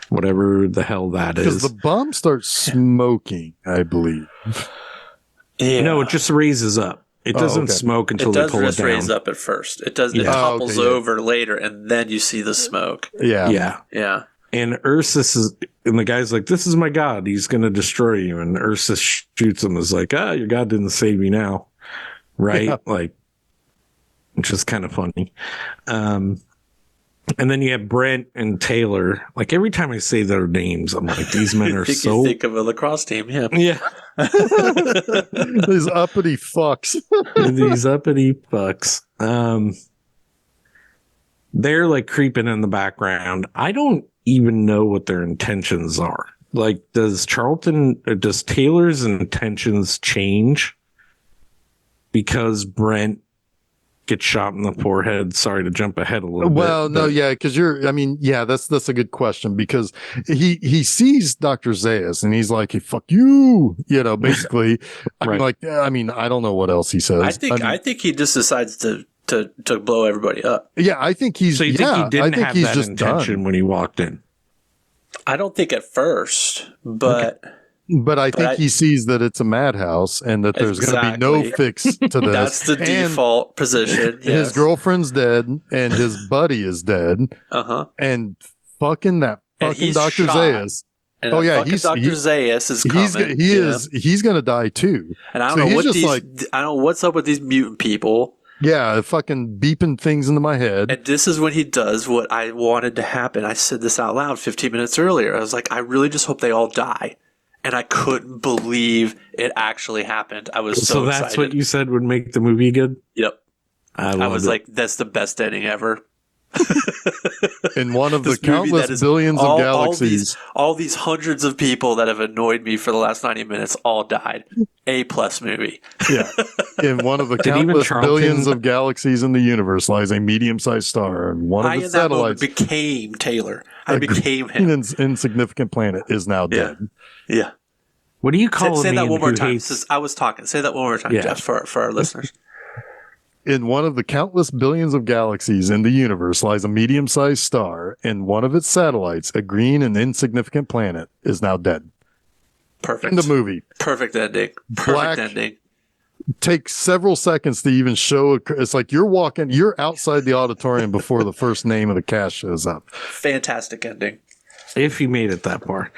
Speaker 1: whatever the hell that
Speaker 3: Because
Speaker 1: is.
Speaker 3: the bomb starts smoking, I believe.
Speaker 2: yeah.
Speaker 1: No, it just raises up. It doesn't
Speaker 3: okay.
Speaker 1: smoke until
Speaker 2: It
Speaker 1: they
Speaker 2: does
Speaker 1: pull it
Speaker 2: just
Speaker 1: down.
Speaker 2: raise up at first. It does. It
Speaker 1: Yeah.
Speaker 3: Oh,
Speaker 2: topples
Speaker 3: okay, yeah.
Speaker 2: over later, and then you see the smoke.
Speaker 3: Yeah.
Speaker 1: Yeah.
Speaker 2: Yeah.
Speaker 1: And Ursus is, and the guy's like, this is my god. He's going to destroy you. And Ursus shoots him as like, your god didn't save you now. Right?
Speaker 3: Yeah.
Speaker 1: Like, which is kind of funny. And then you have Brent and Taylor. Like every time I say their names, I'm like, these men are
Speaker 2: You think of a lacrosse team, yeah.
Speaker 1: Yeah.
Speaker 3: These uppity fucks.
Speaker 1: These uppity fucks. They're like creeping in the background. I don't even know what their intentions are. Like, does Taylor's intentions change because Brent gets shot in the forehead? Sorry to jump ahead a little bit.
Speaker 3: Well, no, yeah, because that's a good question, because he sees Dr. Zaius and he's like, hey, fuck you, basically.
Speaker 1: Right.
Speaker 3: I don't know what else he says.
Speaker 2: I think he just decides to blow everybody up.
Speaker 3: Yeah, I think he's.
Speaker 1: So you think he didn't have
Speaker 3: he's
Speaker 1: that
Speaker 3: just
Speaker 1: intention
Speaker 3: done
Speaker 1: when he walked in?
Speaker 2: I don't think at first, but
Speaker 3: but I think he sees that it's a madhouse and that there's going to be no fix to this.
Speaker 2: That's the default position. Yes.
Speaker 3: His girlfriend's dead and his buddy is dead. And fucking that fucking Dr. Zaius.
Speaker 2: And Dr. Zaius is coming.
Speaker 3: He's going to die too.
Speaker 2: And I don't know what's up with these mutant people.
Speaker 3: Yeah, fucking beeping things into my head.
Speaker 2: And this is when he does what I wanted to happen. I said this out loud 15 minutes earlier. I was like, I really just hope they all die. And I couldn't believe it actually happened. I was so excited.
Speaker 1: That's what you said would make the movie good?
Speaker 2: Yep. I was like, that's the best ending ever.
Speaker 3: In one of the countless billions of galaxies.
Speaker 2: All these hundreds of people that have annoyed me for the last 90 minutes all died. A+ movie.
Speaker 3: Yeah. In one of the countless billions of galaxies in the universe lies a medium-sized star, and one of its satellites
Speaker 2: became Taylor. I became him.
Speaker 3: An insignificant planet is now dead.
Speaker 2: Yeah.
Speaker 1: What do you call
Speaker 2: Say that one more time. I was talking. Say that one more time, Jeff, for our listeners.
Speaker 3: In one of the countless billions of galaxies in the universe lies a medium-sized star, and one of its satellites, a green and insignificant planet, is now dead.
Speaker 2: Perfect.
Speaker 3: In the movie.
Speaker 2: Perfect ending. Ending.
Speaker 3: Takes several seconds to even show. It's like you're outside the auditorium before the first name of the cast shows up.
Speaker 2: Fantastic ending.
Speaker 1: If you made it that far.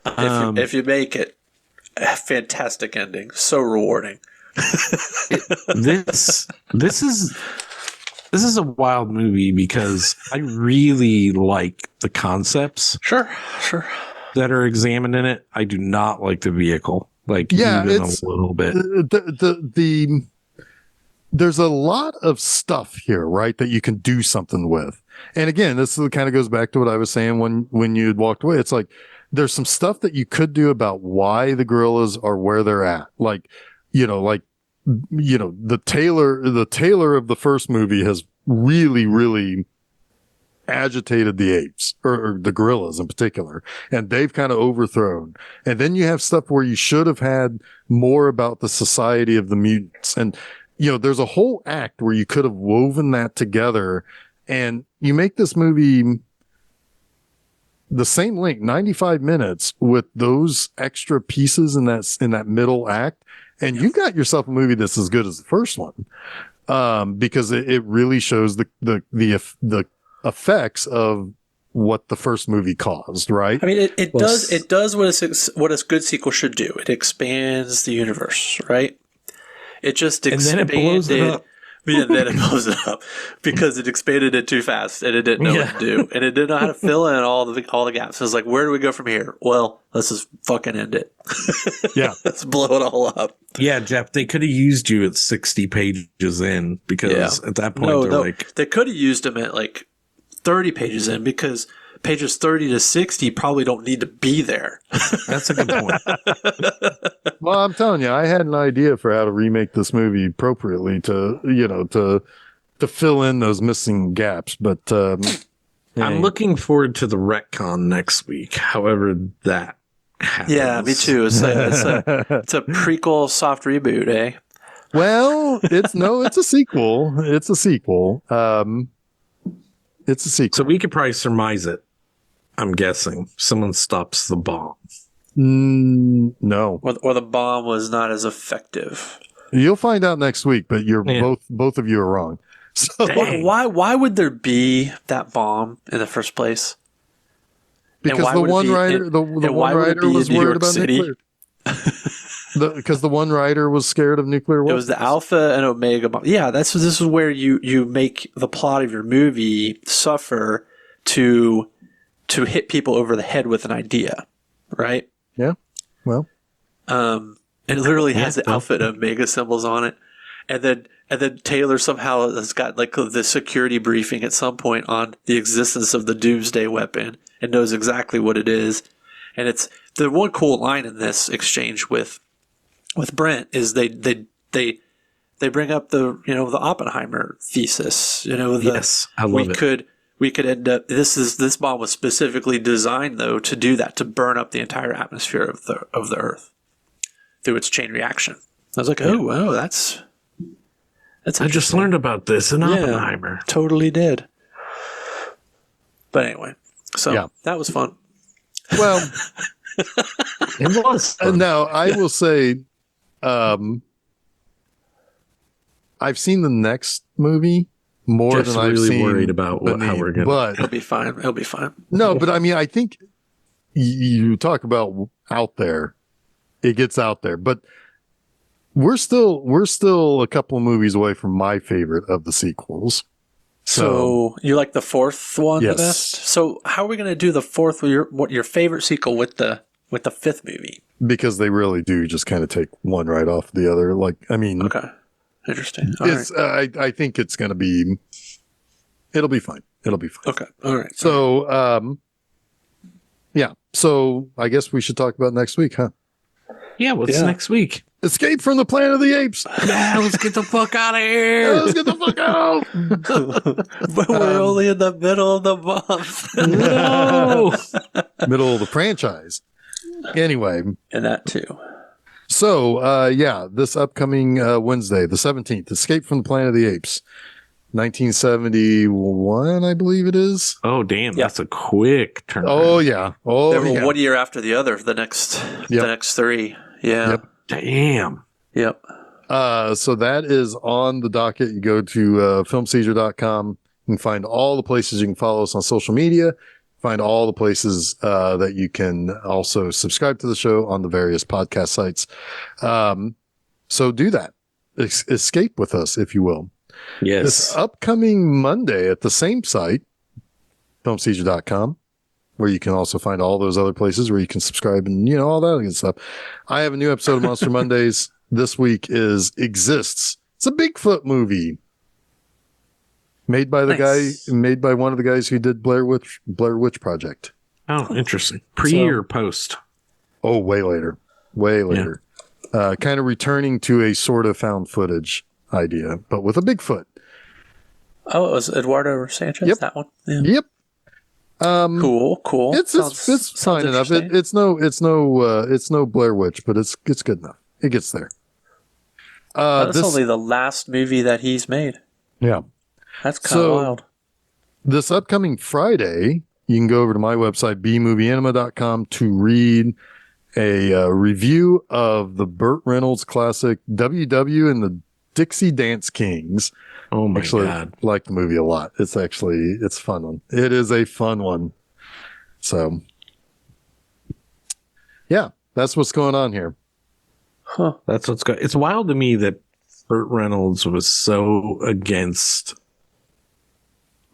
Speaker 2: If you make it, fantastic ending. So rewarding.
Speaker 1: This is a wild movie because I really like the concepts.
Speaker 2: Sure.
Speaker 1: That are examined in it. I do not like the vehicle. Even a little bit.
Speaker 3: There's a lot of stuff here, right, that you can do something with. And again, this kind of goes back to what I was saying when you had walked away. It's like there's some stuff that you could do about why the gorillas are where they're at. The Taylor of the first movie has really, really agitated the apes or the gorillas in particular, and they've kind of overthrown. And then you have stuff where you should have had more about the society of the mutants. And, there's a whole act where you could have woven that together, and you make this movie the same length, 95 minutes, with those extra pieces in that middle act. And you got yourself a movie that's as good as the first one, because it really shows the effects of what the first movie caused, right?
Speaker 2: I mean, it does what a good sequel should do. It expands the universe, right? It just expanded.
Speaker 1: And then it blows it up.
Speaker 2: And then it blows it up because it expanded it too fast and it didn't know what to do, and it didn't know how to fill in all the gaps. It was like, where do we go from here? Well, let's just fucking end it.
Speaker 3: Yeah,
Speaker 2: let's blow it all up.
Speaker 1: Yeah, Jeff, they could have used you at 60 pages in, because at that point
Speaker 2: they could have used him at like 30 pages in, because pages 30 to 60 probably don't need to be there.
Speaker 1: That's a good point.
Speaker 3: Well, I'm telling you, I had an idea for how to remake this movie appropriately to fill in those missing gaps. But
Speaker 1: I'm looking forward to the retcon next week. However that happens.
Speaker 2: Yeah, me too. It's a prequel soft reboot, eh?
Speaker 3: Well, it's a sequel. It's a sequel. It's a sequel.
Speaker 1: So we could probably surmise it. I'm guessing someone stops the bomb.
Speaker 3: No.
Speaker 2: Or the bomb was not as effective.
Speaker 3: You'll find out next week, but both of you are wrong. So
Speaker 2: why would there be that bomb in the first place?
Speaker 3: Because the one writer was worried about nuclear. Because the one writer was scared of nuclear weapons.
Speaker 2: It was the Alpha and Omega bomb. Yeah, this is where you make the plot of your movie suffer to hit people over the head with an idea, right?
Speaker 3: Yeah. Well,
Speaker 2: it literally has the Alpha and Omega symbols on it, and then Taylor somehow has got like the security briefing at some point on the existence of the Doomsday weapon and knows exactly what it is. And it's the one cool line in this exchange with Brent is they bring up the Oppenheimer thesis.
Speaker 1: Yes, I love it.
Speaker 2: We could end up. This bomb was specifically designed though to do that, to burn up the entire atmosphere of the Earth through its chain reaction. I was like, oh, that's.
Speaker 1: I just learned about this in Oppenheimer.
Speaker 2: Totally did. But anyway, so that was fun.
Speaker 3: Well,
Speaker 1: it was fun.
Speaker 3: Now I will say, I've seen the next movie more
Speaker 1: Jeff's
Speaker 3: than I've
Speaker 1: really
Speaker 3: seen.
Speaker 1: Worried about how we're going.
Speaker 3: But
Speaker 2: it'll be fine. It'll be fine.
Speaker 3: No, but I mean, I think you talk about out there, it gets out there, but we're still a couple of movies away from my favorite of the sequels.
Speaker 2: So you like the fourth one the
Speaker 3: Yes.
Speaker 2: best? So how are we going to do the fourth? What your favorite sequel with the fifth movie?
Speaker 3: Because they really do just kind of take one right off the other. Like, I mean,
Speaker 2: Okay, interesting. All
Speaker 3: it's I think it's going to be. It'll be fine. It'll be fine.
Speaker 2: Okay, all right.
Speaker 3: So, yeah. So I guess we should talk about next week, huh?
Speaker 1: Yeah, what's next week?
Speaker 3: Escape from the Planet of the Apes.
Speaker 1: Yeah, let's get the fuck out of here.
Speaker 3: Let's get the fuck out.
Speaker 2: But we're only in the middle of the month.
Speaker 1: No.
Speaker 3: Middle of the franchise. Anyway.
Speaker 2: And that too.
Speaker 3: So, this upcoming Wednesday, the 17th, Escape from the Planet of the Apes. 1971, I believe it is.
Speaker 1: Oh, damn. That's a quick turn.
Speaker 3: Oh, yeah. Oh,
Speaker 2: They were
Speaker 3: yeah.
Speaker 2: 1 year after the other. The next three. Yeah.
Speaker 3: Yep.
Speaker 1: Damn.
Speaker 2: Yep.
Speaker 3: So that is on the docket. You go to filmseizure.com. You can find all the places you can follow us on social media. Find all the places that you can also subscribe to the show on the various podcast sites. So do that. Escape with us, if you will.
Speaker 1: Yes.
Speaker 3: This upcoming Monday at the same site, filmseizure.com, where you can also find all those other places where you can subscribe and, all that good stuff. I have a new episode of Monster Mondays. This week is Exists. It's a Bigfoot movie made by one of the guys who did Blair Witch Project.
Speaker 1: Oh, interesting. Pre or post?
Speaker 3: Oh, way later. Kind of returning to a sort of found footage idea, but with a Bigfoot.
Speaker 2: Oh, it was Eduardo Sanchez.
Speaker 3: Yep.
Speaker 2: That one. Yeah.
Speaker 3: Yep.
Speaker 2: Cool.
Speaker 3: It's fine enough. It's no Blair Witch, but it's good enough. It gets there.
Speaker 2: That's only the last movie that he's made.
Speaker 3: Yeah.
Speaker 2: That's kind of wild.
Speaker 3: This upcoming Friday, you can go over to my website, bmovieanima.com, to read a review of the Burt Reynolds classic WW and the Dixie Dance Kings.
Speaker 1: Oh my
Speaker 3: God.
Speaker 1: God.
Speaker 3: Like the movie a lot. It's a fun one. It is a fun one. So, yeah, that's what's going on here.
Speaker 2: Huh.
Speaker 1: That's what's going. It's wild to me that Burt Reynolds was so against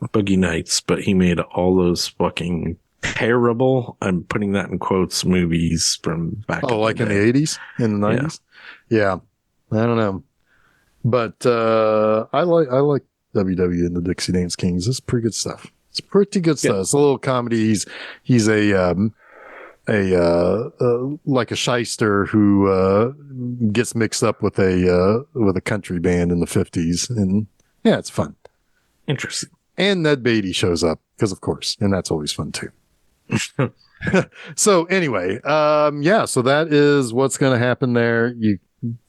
Speaker 1: Boogie Nights, but he made all those fucking terrible, I'm putting that in quotes, movies from back.
Speaker 3: Oh, like in the 80s, in the 90s? Yeah. I don't know. But I like WW and the Dixie Dance Kings. It's pretty good stuff. It's pretty good stuff. It's a little comedy. He's a like a shyster who gets mixed up with a country band in the 50s, and yeah, it's fun.
Speaker 1: Interesting.
Speaker 3: And Ned Beatty shows up because, of course, and that's always fun too. So anyway, so that is what's going to happen there. You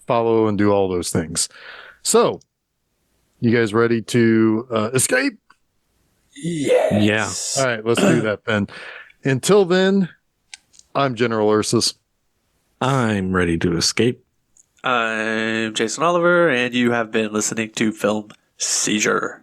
Speaker 3: follow and do all those things. So, you guys ready to escape?
Speaker 2: Yes.
Speaker 3: Yeah. All right, let's do that then. Until then, I'm General Ursus.
Speaker 1: I'm ready to escape.
Speaker 2: I'm Jason Oliver, and you have been listening to Film Seizure.